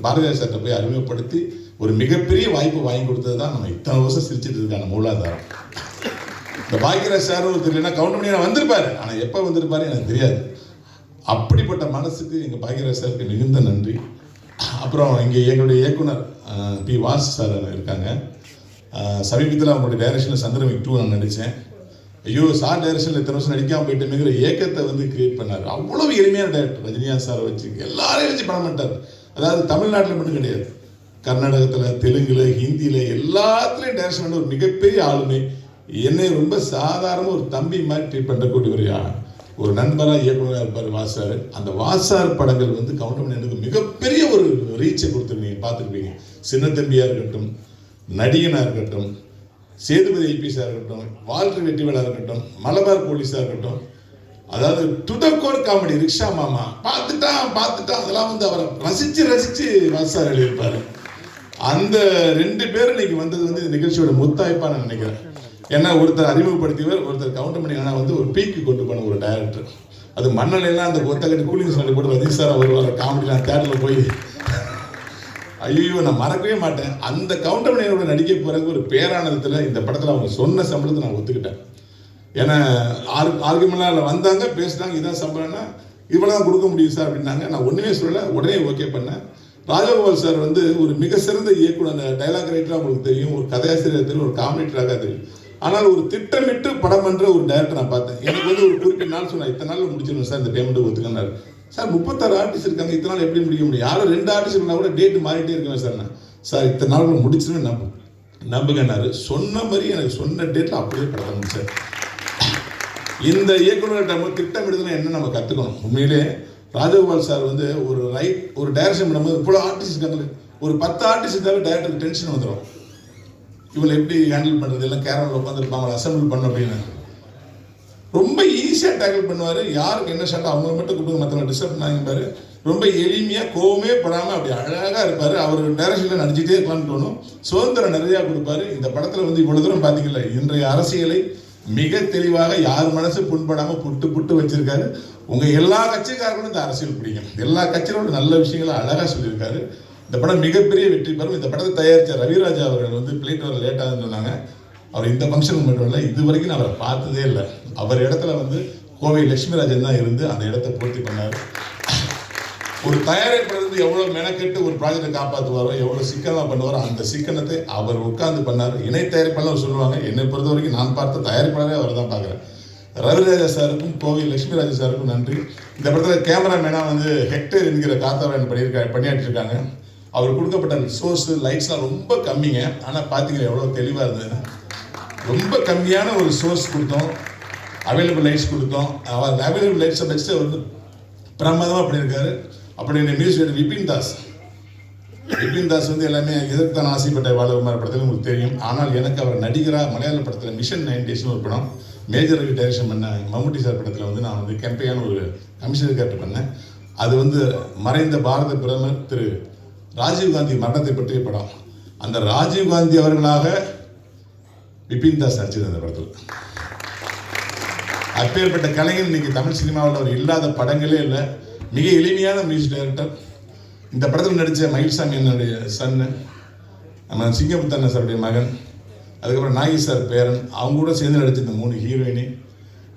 பாரதியார் சார்கிட்ட போய் அறிமுகப்படுத்தி ஒரு மிகப்பெரிய வாய்ப்பு வாங்கி கொடுத்தது தான் நம்ம இத்தனை வருஷம் சிரிச்சிட்டு இருக்கான மூலாதாரம். இந்த பாக்யராஜ் சார் தெரியலன்னா கவுண்டமணி அண்ணன் வந்திருப்பாரு, ஆனால் எப்போ வந்திருப்பாரு எனக்கு தெரியாது. அப்படிப்பட்ட மனசுக்கு எங்கள் பாக்யராஜ் சாருக்கு மிகுந்த நன்றி. அப்புறம் இங்கே எங்களுடைய இயக்குனர் பி வாஸ் சார் இருக்காங்க. சமீபத்தில் அவங்களுடைய டைரக்ஷனில் சந்திரமிக் 2 நான் நடித்தேன். ஐயோ சார் டைரக்ஷனில் இத்தனை வருஷம் நடிக்காமல் போயிட்டேங்கிற ஏக்கத்தை வந்து கிரியேட் பண்ணார். அவ்வளோ எளிமையான டைரக்டர், ரஜினிகாந்த் சாரை வச்சு எல்லாரையும் வச்சு படம் பண்ணிட்டார். அதாவது தமிழ்நாட்டில் மட்டும் கிடையாது, கர்நாடகத்தில், தெலுங்குல, ஹிந்தியில் எல்லாத்துலேயும் டைரக்ஷன் பண்ண ஒரு மிகப்பெரிய ஆளுமை. என்னை ரொம்ப சாதாரண ஒரு தம்பி மாதிரி ட்ரீட் பண்ணக்கூடிய ஒரு நண்பராக இயக்குனராக இருப்பார் வாசார். அந்த வாசார் படங்கள் வந்து கவுண்டமணி எனக்கு மிகப்பெரிய ஒரு ரீச்சை கொடுத்துருக்கீங்க, பார்த்துருப்பீங்க. சின்ன தம்பியாக இருக்கட்டும், நடிகனாக இருக்கட்டும், சேதுபதி ஐபிஎஸ்ஸாக இருக்கட்டும், வால்டர் வெற்றிவேலாக இருக்கட்டும், மலபார் போலீஸாக இருக்கட்டும், அதாவது டுடக்கோர் காமெடி ரிக்ஷா மாமா பார்த்துட்டான் அதெல்லாம் வந்து அவரை ரசித்து வாசார் எழுதியிருப்பார். அந்த 2 பேர் இன்னைக்கு வந்தது வந்து இந்த நிகழ்ச்சியோட முத்தாய்ப்பாக நான் நினைக்கிறேன். ஏன்னா ஒருத்தர் அறிமுகப்படுத்தியவர், ஒருத்தர் கவுண்டமணி அண்ணா வந்து ஒரு பீக்கு கொண்டு போன ஒரு டைரக்டர். அது மண்ணலையெல்லாம் அந்த ஒத்தக்கட்டி கூலிங் சொல்லி போட்டு ரஜினி சார் வருவார் காமெடிலாம் தேட்டரில் போய் ஐயோ நான் மறக்கவே மாட்டேன். அந்த கவுண்டமணியோட நடிக்க பிறகு ஒரு பேரானந்தத்தில் இந்த படத்தில் அவங்க சொன்ன சம்பளத்தை நான் ஒத்துக்கிட்டேன். ஏன்னா ஆர்குமெண்ட்லாம் வந்தாங்க, பேசினாங்க, இதான் சம்பளம்னா இவ்வளோ தான் கொடுக்க முடியும் சார் அப்படின்னாங்க. நான் ஒன்றுமே சொல்லலை, உடனே ஓகே பண்ணேன். ராஜகோபால் சார் வந்து ஒரு மிக சிறந்த இயக்குனர், டைலாக் ரைட்டராக உங்களுக்கு தெரியும், ஒரு கதையாசிரியர் தெரியும், ஒரு காமெடிட்டராக தெரியும். ஆனால் ஒரு திட்டமிட்டு படம் பண்ணுற ஒரு டைரக்டர் நான் பார்த்தேன். எனக்கு வந்து ஒரு குறிப்பிட்ட நாள் சொன்னேன், இத்தனை நாள் முடிச்சிடணும் சார், இந்த பேமெண்ட்டு ஒத்துக்கினார். சார் 36 ஆர்டிஸ்ட் இருக்காங்க, இத்தனை நாள் எப்படி முடிக்க முடியும்? யாரும் 2 ஆர்டிஸ்ட் இருந்தால் கூட டேட்டு மாறிட்டே இருக்கேன் சார். நான் சார் இத்தனை நாள் முடிச்சிருவேன் நம்புங்கன்னாரு. சொன்ன மாதிரி எனக்கு சொன்ன டேட்டில் அப்படியே படம் முடிச்சார். இந்த இயக்குநர்கிட்ட நம்ம திட்டமிடுதுன்னா என்ன நம்ம கற்றுக்கணும். உண்மையிலே ராஜகோபால் சார் வந்து ஒரு டைரக்ஷன் பண்ணும்போது இவ்வளோ ஆர்டிஸ்ட் இருக்காங்க, ஒரு 10 ஆர்டிஸ்ட் இருந்தாலும் டைரக்டருக்கு டென்ஷன் வந்துடும். இவங்களை எப்படி ஹேண்டில் பண்ணுறது, எல்லாம் கேரமில் உட்காந்துருப்பாங்க அசம்பிள் பண்ண அப்படின்னு ரொம்ப ஈஸியாக டேக்கிள் பண்ணுவார். யாருக்கு என்ன ஷாட்டோ அவங்கள மட்டும் கூப்பிட்டு மற்றவங்க டிஸ்டர்ப் பண்ணாங்க. ரொம்ப எளிமையாக கோவமே படாமல் அப்படி அழகாக இருப்பார். அவர் டைரக்ஷனில் நடிச்சுட்டே இருக்கலாம்னு தோணும். சுதந்திரம் நிறையா கொடுப்பாரு. இந்த படத்தில் வந்து இவ்வளோ தூரம் பார்த்தீங்கல்ல, இன்றைய அரசியலை மிக தெளிவாக யார் மனசு புண்படாமல் புட்டு வச்சிருக்காரு. உங்கள் எல்லா கட்சிக்காரர்களும் இந்த அரசியல் பிடிக்கும். எல்லா கட்சிகளோட நல்ல விஷயங்களை அழகாக சொல்லியிருக்காரு. இந்த படம் மிகப்பெரிய வெற்றி பெறும். இந்த படத்தை தயாரித்த ரவிராஜா அவர்கள் வந்து பிளேட் வர லேட்டாக சொன்னாங்க. அவர் இந்த ஃபங்க்ஷனுக்கு மட்டும் இல்லை, இது வரைக்கும் நான் அவரை பார்த்ததே இல்லை. அவர் இடத்துல வந்து கோவை லட்சுமிராஜன் தான் இருந்து அந்த இடத்த பூர்த்தி பண்ணார். ஒரு தயாரிப்பாளர் எவ்வளோ மெனக்கெட்டு ஒரு ப்ராஜெக்டை காப்பாற்றுவாரோ, எவ்வளோ சிக்கனமாக பண்ணுவாரோ, அந்த சிக்கனத்தை அவர் உட்கார்ந்து பண்ணார். இணை தயாரிப்பாளர் சொல்லுவாங்க. என்னை பொறுத்த வரைக்கும் நான் பார்த்த தயாரிப்பாளரே அவர் தான் பார்க்குறேன். ரவிராஜா சாருக்கும் கோவை லட்சுமிராஜன் சாருக்கும் நன்றி. இந்த படத்தில் கேமராமேனாக வந்து ஹெக்டர் என்கிற காத்தாவன் பணியாற்றிருக்காங்க. அவர் கொடுக்கப்பட்ட சோர்ஸு லைட்ஸ்லாம் ரொம்ப கம்மிங்க. ஆனால் பார்த்தீங்கன்னா எவ்வளோ தெளிவாக இருந்தது. ரொம்ப கம்மியான ஒரு சோர்ஸ் கொடுத்தோம், அவைலபிள் லைட்ஸ் கொடுத்தோம். அவர் அவைலபிள் லைட்ஸை வச்சுட்டு அவர் பிரமாதமாக பண்ணியிருக்காரு. அப்படி என்ன மியூசிக் விபின் தாஸ் வந்து எல்லாமே எதற்கு தான் ஆசைப்பட்ட வாழகுமார் படத்தில் உங்களுக்கு தெரியும். ஆனால் எனக்கு அவர் நடிகராக மலையாள படத்தில் மிஷன் 9 டேஸ்னு ஒரு படம் மேஜர் ரவி டைரக்ஷன் பண்ண மம்முட்டி சார் படத்தில் வந்து நான் வந்து கெம்பையான ஒரு கமிஷனர் கேரக்டர் பண்ணேன். அது வந்து மறைந்த பாரத பிரதமர் திரு ராஜீவ்காந்தி மரணத்தை பற்றிய படம். அந்த ராஜீவ்காந்தி அவர்களாக விபின் தாஸ் நடிச்சது அந்த படத்தில். அப்பேற்பட்ட கலைஞர் இன்னைக்கு தமிழ் சினிமாவில் அவர் இல்லாத படங்களே இல்லை. மிக எளிமையான மியூசிக் டைரக்டர். இந்த படத்தில் நடித்த மயில்சாமி என்னுடைய சன்னு, நம்ம சிங்கமுத்தண்ண சாருடைய மகன், அதுக்கப்புறம் நாகி சார் பேரன், அவங்க கூட சேர்ந்து நடித்த இந்த 3 ஹீரோயினி,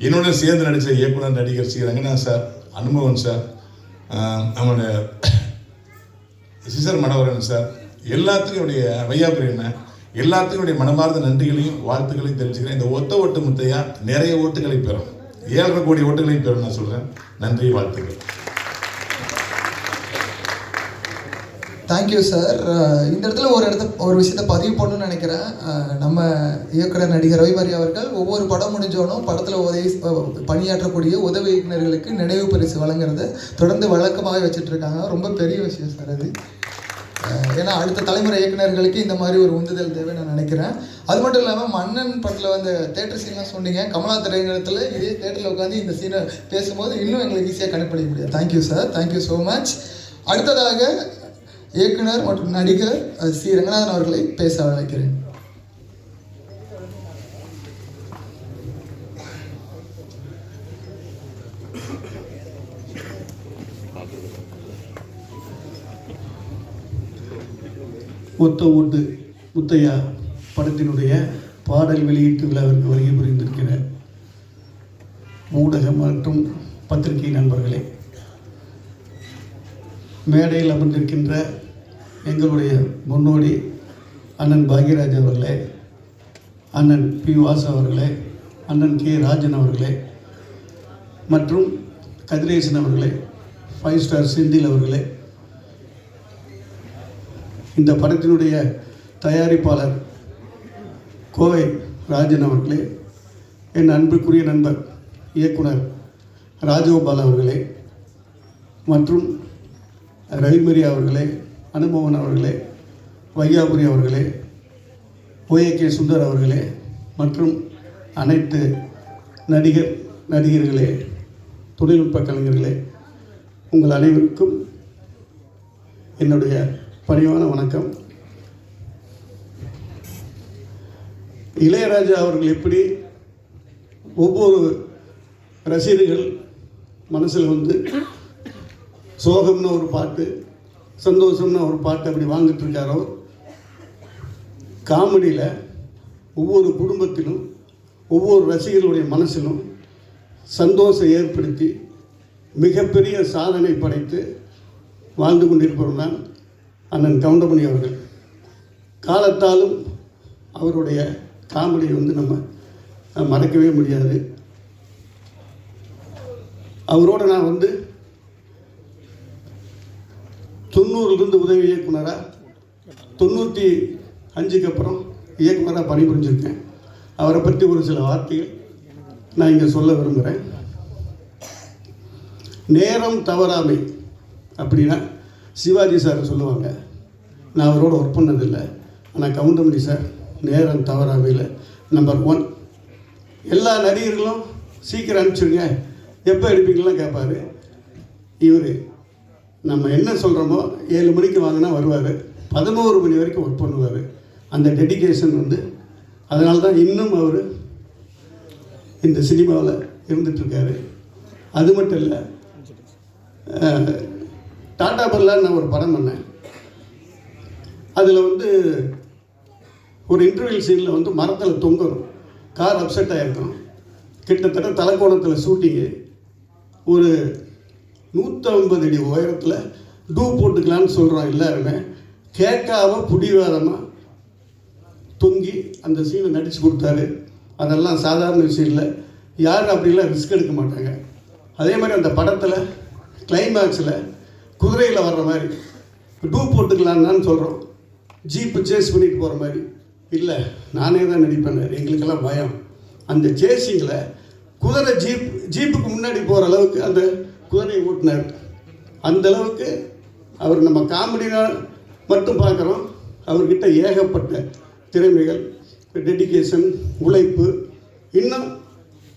என்னோட சேர்ந்து நடித்த இயக்குனர் நடிகர் சி ரங்கநாத் சார், அனுபவன் சார், நம்மளுடைய சிசர் மனோகரன் சார், எல்லாத்துக்கும் என்னுடைய வையாபுரி என்ன, எல்லாத்துக்கும் என்னுடைய மனமார்ந்த நன்றிகளையும் வாழ்த்துக்களையும் தெரிஞ்சுக்கிறேன். இந்த ஒத்த ஓட்டு முத்தையா நிறைய ஓட்டுகளை பெறும், 7.5 கோடி ஓட்டுகளையும் பெறும் நான் சொல்கிறேன். நன்றி, வாழ்த்துக்கள். Thank you sir. இந்த இடத்துல ஒரு விஷயத்தை பதிவு பண்ணணும்னு நினைக்கிறேன். நம்ம இயக்குனர் நடிகர் ரவிமாரி அவர்கள் ஒவ்வொரு படம் முடிஞ்சோனும் படத்தில் பணியாற்றக்கூடிய உதவி இயக்குநர்களுக்கு நினைவு பரிசு வழங்குறத தொடர்ந்து வழக்கமாக வச்சுட்ருக்காங்க. ரொம்ப பெரிய விஷயம் சார் அது. ஏன்னா அடுத்த தலைமுறை இயக்குநர்களுக்கு இந்த மாதிரி ஒரு உந்துதல் தேவை நான் நினைக்கிறேன். அது மட்டும் இல்லாமல் மன்னன் படத்தில் வந்து தேட்டர் சீன்லாம் சொன்னீங்க. கமலா திரையரங்கத்தில் இதே தேட்டரில் உட்காந்து இந்த சீனை பேசும்போது இன்னும் எங்களுக்கு ஈஸியாக கண்டுபிடிக்க முடியாது. Thank you sir, thank you so much. அடுத்ததாக இயக்குனர் மற்றும் நடிகர் சி ரங்கநாதன் அவர்களை பேச அழைக்கிறேன். ஒத்த ஓட்டு முத்தையா படத்தினுடைய பாடல் வெளியீட்டு விழாவிற்கு வருகை புரிந்திருக்கிற ஊடக மற்றும் பத்திரிகை நண்பர்களே, மேடையில் அமர்ந்திருக்கின்ற எங்களுடைய முன்னோடி அண்ணன் பாக்யராஜ் அவர்களே, அண்ணன் பி வாசு அவர்களே, அண்ணன் கே ராஜன் அவர்களே மற்றும் கதிரேசன் அவர்களே, 5 ஸ்டார் செந்தில் அவர்களே, இந்த படத்தினுடைய தயாரிப்பாளர் கோவை ராஜன் அவர்களே, என் அன்புக்குரிய நண்பர் இயக்குனர் ராஜகோபால் அவர்களே மற்றும் ரவிமரி அவர்களே, அனுபவன் அவர்களே, வையாபுரி அவர்களே, ஓஏகே சுந்தர் அவர்களே மற்றும் அனைத்து நடிகர்களே, தொழில்நுட்ப கலைஞர்களே, உங்கள் அனைவருக்கும் என்னுடைய பணிவான வணக்கம். இளையராஜா அவர்கள் எப்படி ஒவ்வொரு ரசிகர்கள் மனசில் வந்து சோகம்னு ஒரு பாட்டு, சந்தோஷம்னு ஒரு பாட்டு அப்படி வாங்கிட்டு இருக்காரோ, காமெடியில் ஒவ்வொரு குடும்பத்திலும் ஒவ்வொரு ரசிகர்களுடைய மனசிலும் சந்தோஷம் ஏற்படுத்தி மிகப்பெரிய சாதனை படைத்து வாழ்ந்து கொண்டிருப்பவர் தான் அண்ணன் கவுண்டமணி அவர்கள். காலத்தாலும் அவருடைய காமெடியை வந்து நம்ம மறக்கவே முடியாது. அவரோட நான் வந்து 90லேருந்து உதவி இயக்குனராக 95க்கு அப்புறம் இயக்குனராக பணிபுரிஞ்சிருக்கேன். அவரை பற்றி ஒரு சில வார்த்தைகள் நான் இங்கே சொல்ல விரும்புகிறேன். நேரம் தவறாமை அப்படின்னா சிவாஜி சார் சொல்லுவாங்க. நான் அவரோட ஒர்க் பண்ணதில்லை, ஆனால் கவுண்டமணி சார் நேரம் தவறாமையில் நம்பர் 1. எல்லா நடிகர்களும் சீக்கிரம் அனுப்பிச்சுடுங்க, எப்போ எடுப்பீங்களாம் கேட்பார். இவர் நம்ம என்ன சொல்கிறோமோ 7 மணிக்கு வாங்கினா வருவார், 11 மணி வரைக்கும் ஒர்க் பண்ணுவார். அந்த டெடிகேஷன் வந்து அதனால தான் இன்னும் அவர் இந்த சினிமாவில் இருந்துகிட்ருக்காரு. அது மட்டும் இல்லை, டாடா பர்லான்னு நான் ஒரு படம் பண்ணேன். அதில் வந்து ஒரு இன்டர்வியூ சீனில் வந்து மரத்தில் தொங்கணும், கார் அப்செட் ஆகிருக்கும். கிட்டத்தட்ட தலைக்கோணத்தில் ஷூட்டிங்கு, ஒரு 150 அடி உயரத்தில் டூ போட்டுக்கலான்னு சொல்கிறோம் எல்லாருமே. கேட்காம புடிவாதமாக தொங்கி அந்த சீனை நடித்து கொடுத்தாரு. அதெல்லாம் சாதாரண விஷயம் இல்லை, யாரும் அப்படிலாம் ரிஸ்க் எடுக்க மாட்டாங்க. அதே மாதிரி அந்த படத்தில் கிளைமேக்ஸில் குதிரையில் வர்ற மாதிரி டூ போட்டுக்கலான்னு சொல்கிறோம், ஜீப்பு சேஸ் பண்ணிட்டு போகிற மாதிரி. இல்லை, நானே தான் நடிப்பேன், எங்களுக்கெல்லாம் பயம். அந்த சேஸிங்கில் குதிரை ஜீப்புக்கு முன்னாடி போகிற அளவுக்கு அந்த குதிரையை ஓட்டினார். அந்தளவுக்கு அவர் நம்ம காமெடினால் மட்டும் பார்க்குறோம், அவர்கிட்ட ஏகப்பட்ட திறமைகள், டெடிகேஷன், உழைப்பு இன்னும்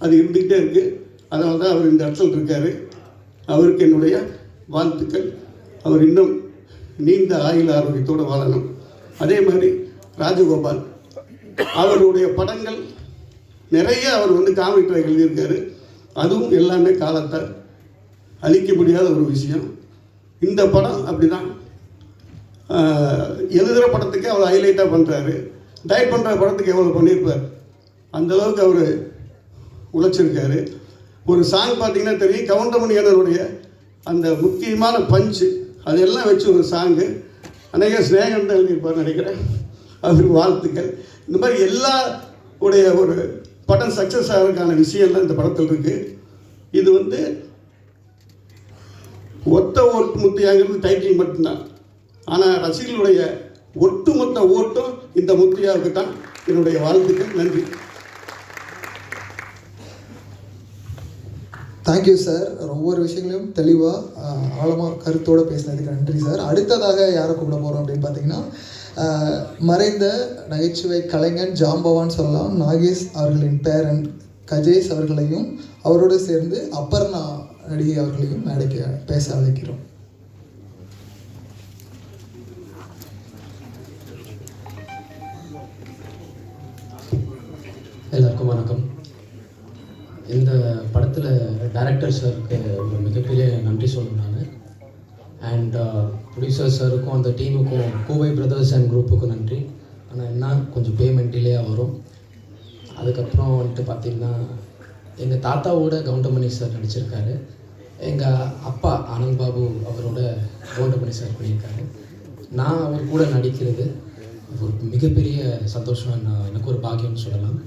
அது இருந்துக்கிட்டே இருக்குது. அதனால தான் அவர் இந்த இடத்துல இருக்கார். அவருக்கு என்னுடைய வாழ்த்துக்கள். அவர் இன்னும் நீண்ட ஆயுள் ஆரோக்கியத்தோடு வாழணும். அதே மாதிரி ராஜகோபால் அவருடைய படங்கள் நிறைய அவர் வந்து காமெடி ட்ராக் எழுதியிருக்காரு. அதுவும் எல்லாமே காலத்தால் அழிக்க முடியாத ஒரு விஷயம். இந்த படம் அப்படி தான், எழுதுகிற படத்துக்கு அவர் ஹைலைட்டாக பண்ணுறாரு, டைரக்ட் பண்ணுற படத்துக்கு எவ்வளோ பண்ணியிருப்பார். அந்தளவுக்கு அவர் உழைச்சிருக்காரு. ஒரு சாங் பார்த்தீங்கன்னா தெரியும், கவுண்டமணியனருடைய அந்த முக்கியமான பஞ்சு அதெல்லாம் வச்சு ஒரு சாங்கு அநேக ஸ்நேகம் தான் எழுதியிருப்பார் நினைக்கிறேன். அவருக்கு வாழ்த்துக்கள். இந்த மாதிரி எல்லா உடைய ஒரு படம் சக்ஸஸ் ஆகிறதுக்கான விஷயம்லாம் இந்த படத்தில் இருக்குது. இது வந்து ஒத்த ஓட்டு முத்தையாங்கிறது டைட்டில் மட்டும்தான், ஆனால் ரசிகர்களுடைய ஒட்டுமொத்த ஓட்டும் இந்த முத்தையாவுக்கு தான். என்னுடைய வாழ்த்துக்கள். நன்றி. Thank you sir. ஒவ்வொரு விஷயங்களையும் தெளிவாக ஆழமாக கருத்தோடு பேசினதுக்கு நன்றி சார். அடுத்ததாக யாரை கூப்பிட போகிறோம் அப்படின்னு பார்த்தீங்கன்னா, மறைந்த நகைச்சுவை கலைஞன் ஜாம்பவான் சொல்லலாம் நாகேஷ் அவர்களின் பேரன் கஜேஷ் அவர்களையும் அவரோடு சேர்ந்து அப்பர்ணா நடிகை அவர்களையும் மேடைக்கு பேச அழைக்கிறோம். எல்லாருக்கும் வணக்கம். இந்த படத்தில் டைரக்டர் சாருக்கு ஒரு மிகப்பெரிய நன்றி சொல்லணும் நான். அண்ட் ப்ரொடியூசர் சாருக்கும் அந்த டீமுக்கும் கோவை பிரதர்ஸ் அண்ட் குரூப்புக்கும் நன்றி. ஆனால் என்ன கொஞ்சம் பேமெண்ட் டிலேயாக வரும். அதுக்கப்புறம் வந்துட்டு பார்த்திங்கன்னா எங்கள் தாத்தாவோட கவுண்டமணி சார் நடிச்சிருக்காரு. எங்கள் அப்பா ஆனந்த் பாபு அவரோட கவுண்டமணி சார் பண்ணியிருக்காரு. நான் அவர் கூட நடிக்கிறது ஒரு மிகப்பெரிய சந்தோஷம், எனக்கு ஒரு பாக்கியம்னு சொல்லலாம்.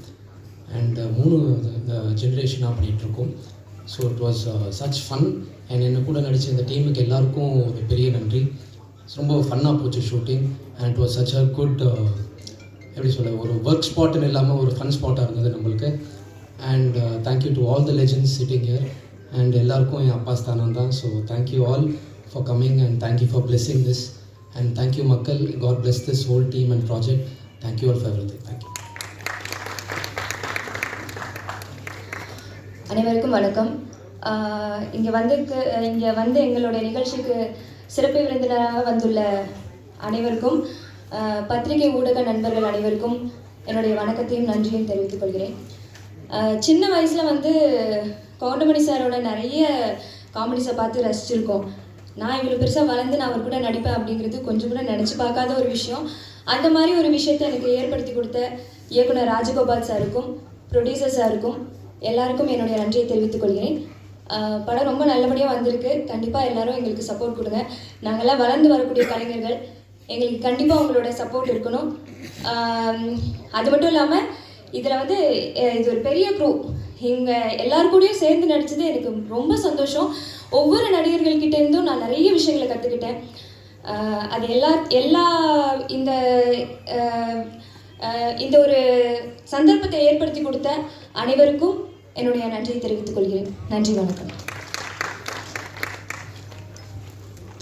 அண்ட் 3 இந்த ஜென்ரேஷனாக பண்ணிகிட்ருக்கோம். So it was such fun. And என்னை கூட நடித்த இந்த டீமுக்கு எல்லாருக்கும் ஒரு பெரிய நன்றி. ரொம்ப ஃபன்னாக போச்சு shooting. And it was such a good, எப்படி சொல்ல, ஒரு ஒர்க் ஸ்பாட்டுன்னு இல்லாமல் ஒரு ஃபன் ஸ்பாட்டாக இருந்தது நம்மளுக்கு. And thank you to all the legends sitting here. And எல்லாருக்கும் என் அப்பா ஸ்தானம் தான். So thank you all for coming and thank you for blessing this. And thank you மக்கள். God bless this whole team and project. Thank you all for everything. Thank you. அனைவருக்கும் வணக்கம். இங்கே வந்து எங்களுடைய நிகழ்ச்சிக்கு சிறப்பு விருந்தினராக வந்துள்ள அனைவருக்கும், பத்திரிகை ஊடக நண்பர்கள் அனைவருக்கும் என்னுடைய வணக்கத்தையும் நன்றியும் தெரிவித்துக் கொள்கிறேன். சின்ன வயசில் வந்து கவுண்டமணி சாரோட நிறைய காமெடிஸை பார்த்து ரசிச்சிருக்கோம். நான் இவ்வளோ பெருசாக வளர்ந்து நான் அவர் கூட நடிப்பேன் அப்படிங்கிறது கொஞ்சம் கூட நினச்சி பார்க்காத ஒரு விஷயம். அந்த மாதிரி ஒரு விஷயத்தை எனக்கு ஏற்படுத்தி கொடுத்த இயக்குனர் ராஜகோபால் சாருக்கும் ப்ரொடியூசர் சாருக்கும் எல்லாருக்கும் என்னுடைய நன்றியை தெரிவித்துக் கொள்கிறேன். படம் ரொம்ப நல்லபடியாக வந்திருக்கு. கண்டிப்பாக எல்லோரும் எங்களுக்கு சப்போர்ட் கொடுங்க. நாங்கள்லாம் வளர்ந்து வரக்கூடிய கலைஞர்கள், எங்களுக்கு கண்டிப்பாக உங்களோட சப்போர்ட் இருக்கணும். அது மட்டும் இல்லாமல் இதில் வந்து இது ஒரு பெரிய க்ரூ. இங்கே எல்லாருக்கூடையும் சேர்ந்து நடித்தது எனக்கு ரொம்ப சந்தோஷம். ஒவ்வொரு நடிகர்கள்கிட்டேருந்தும் நான் நிறைய விஷயங்களை கற்றுக்கிட்டேன். அது இந்த ஒரு சந்தர்ப்பத்தை ஏற்படுத்தி கொடுத்த அனைவருக்கும் என்னுடைய நன்றியை தெரிவித்துக் கொள்கிறேன். நன்றி, வணக்கம்.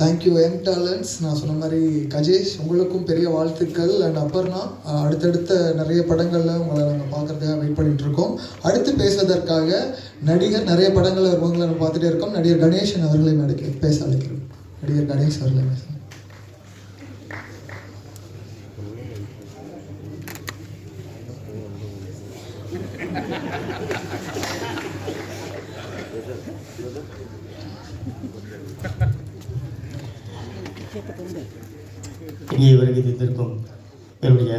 Thank you young talents. நான் சொன்ன மாதிரி கஜேஷ், உங்களுக்கும் பெரிய வாழ்த்துக்கள். அண்ட் அப்பர்ணா, அடுத்தடுத்த நிறைய படங்களில் உங்களை நாங்கள் பார்க்குறதுக்காக வெயிட் பண்ணிகிட்ருக்கோம். அடுத்து பேசுவதற்காக நடிகர், நிறைய படங்களில் வருவங்களை நம்ம பார்த்துட்டே இருக்கோம். நடிகர் கணேசன் அவர்களை பேச அழைக்கிறோம். நடிகர் கணேஷ் அவர்களை பேச. இங்கே வருகை தந்திருக்கும் என்னுடைய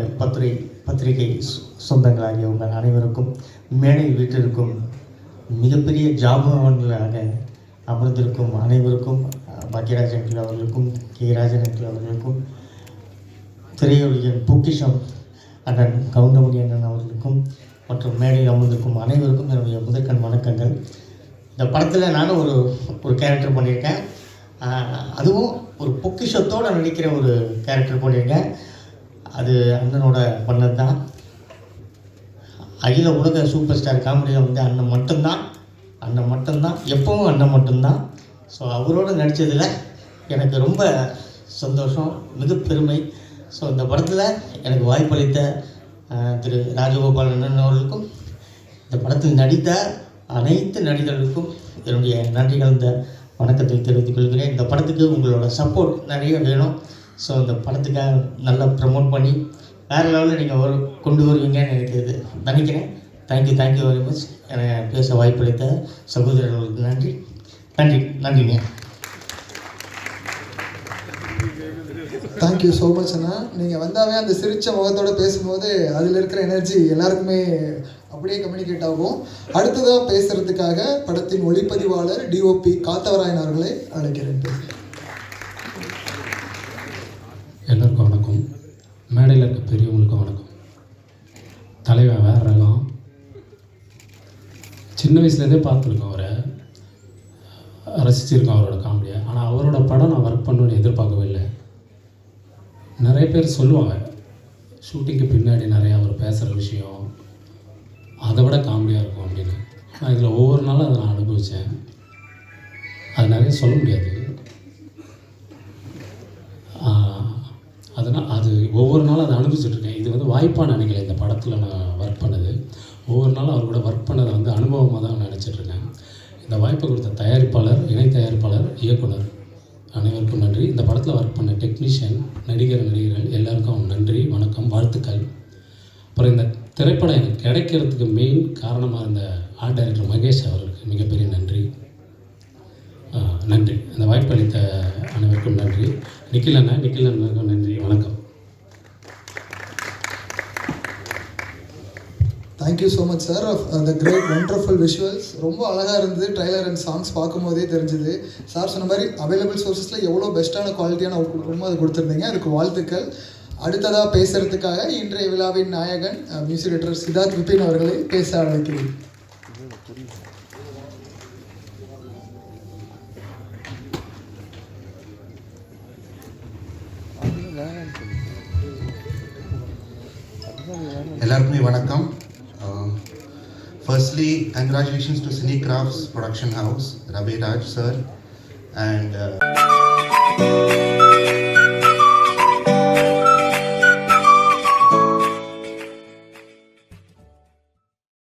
பத்திரிகை சொந்தங்களாகிய உங்கள் அனைவருக்கும், மேடையில் வீட்டிற்கும் மிகப்பெரிய ஜாபவான்களாக அமர்ந்திருக்கும் அனைவருக்கும், பாக்யராஜ் அங்கிள் அவர்களுக்கும், கே ராஜன் அங்கிள் அவர்களுக்கும், திரையுலகின் பொக்கிஷம் அண்ணன் கவுண்டமணி அண்ணன் அவர்களுக்கும் மற்றும் மேடையில் அமர்ந்திருக்கும் அனைவருக்கும் என்னுடைய முதற்கண் வணக்கங்கள். இந்த படத்தில் நானும் ஒரு கேரக்டர் பண்ணியிருக்கேன். அதுவும் ஒரு பொக்கிஷத்தோடு நடிக்கிற ஒரு கேரக்டர் பண்ணியிருக்கேன். அது அண்ணனோட பண்ணது தான். அகில உலக சூப்பர் ஸ்டார் காமெடியில் வந்து அண்ணன் மட்டும்தான், எப்பவும் அண்ணன் மட்டும்தான். ஸோ அவரோடு நடித்ததில் எனக்கு ரொம்ப சந்தோஷம், மிக பெருமை. ஸோ இந்த படத்தில் எனக்கு வாய்ப்பளித்த திரு ராஜகோபால் அண்ணன் அவர்களுக்கும், இந்த படத்தில் நடித்த அனைத்து நடிகர்களுக்கும் என்னுடைய நன்றி கலந்த வணக்கத்தை தெரிவித்துக் கொள்கிறேன். இந்த படத்துக்கு உங்களோட சப்போர்ட் நிறைய வேணும். ஸோ இந்த படத்துக்காக நல்லா ப்ரமோட் பண்ணி வேறு லெவலில் நீங்கள் கொண்டு வருவீங்கன்னு எனக்கு நினைக்கிறேன். Thank you very much. எனக்கு பேச வாய்ப்பளித்த சகோதரர்களுக்கு நன்றிங்க. தேங்க்யூ ஸோ மச் அண்ணா. நீங்கள் வந்தாவே அந்த சிரித்த முகத்தோடு பேசும்போது அதில் இருக்கிற எனர்ஜி எல்லாருக்குமே அப்படியே கம்யூனிகேட் ஆகும். அடுத்ததாக பேசுகிறதுக்காக படத்தின் ஒளிப்பதிவாளர் டிஓபி காத்தவராயன் அவர்களை அழைக்கிறேன். எல்லாருக்கும் வணக்கம். மேடையில் இருக்க பெரியவங்களுக்கும் வணக்கம். தலைவன் வேறு ரகம். சின்ன வயசுலேருந்தே பார்த்துருக்கோம், அவரை ரசிச்சிருக்கோம் அவரோட காமெடியை. ஆனால் அவரோட படம் நான் ஒர்க் பண்ணணுன்னு எதிர்பார்க்கவே இல்லை. நிறைய பேர் சொல்லுவாங்க ஷூட்டிங்க்கு பின்னாடி நிறையா அவர் பேசுகிற விஷயம் அதை விட காமெடியாக இருக்கும் அப்படின்னு. நான் இதில் ஒவ்வொரு நாளும் அதை நான் அனுபவித்தேன். அது நிறைய சொல்ல முடியாது. அதனால் அது ஒவ்வொரு நாளும் அதை அனுபவிச்சுட்ருக்கேன். இது வந்து வாய்ப்பாக நினைக்கல. இந்த படத்தில் நான் ஒர்க் பண்ணது ஒவ்வொரு நாளும் அவர் கூட ஒர்க் பண்ணதை வந்து அனுபவமாக தான் நினச்சிட்ருக்கேன். இந்த வாய்ப்பை கொடுத்த தயாரிப்பாளர், இணை தயாரிப்பாளர், இயக்குனர் அனைவருக்கும் நன்றி. இந்த படத்தில் ஒர்க் பண்ண டெக்னீஷியன், நடிகர்கள் எல்லாருக்கும் நன்றி, வணக்கம், வாழ்த்துக்கள். அப்புறம் இந்த திரைப்படம் எனக்கு கிடைக்கிறதுக்கு மெயின் காரணமாக இருந்த ஆர்ட் டைரக்டர் மகேஷ் அவர்களுக்கு மிகப்பெரிய நன்றி. நன்றி. அந்த வாய்ப்பு அளித்த அனைவருக்கும் நன்றி. நிக்கில் அண்ணனுக்கும் நன்றி. வணக்கம். Thank you so much sir of the great wonderful visuals. ரொம்ப அழகாக இருந்தது. ட்ரைலர் அண்ட் சாங்ஸ் பார்க்கும்போதே தெரிஞ்சுது. சார் சொன்ன மாதிரி அவைலபிள் சோர்ஸஸில் எவ்வளோ பெஸ்ட்டான குவாலிட்டியான அவுட் கொடுக்கணுமோ அதை கொடுத்துருந்தீங்க. அதுக்கு வாழ்த்துக்கள். அடுத்ததாக பேசுகிறதுக்காக இன்றைய விழாவின் நாயகன் மியூசிக் டைரக்டர் சித்தார்த் விபின் அவர்களை பேச அழைக்கிறேன். எல்லாருக்குமே வணக்கம். Firstly, congratulations to Cine Crafts Production House, Ravi Raj sir, and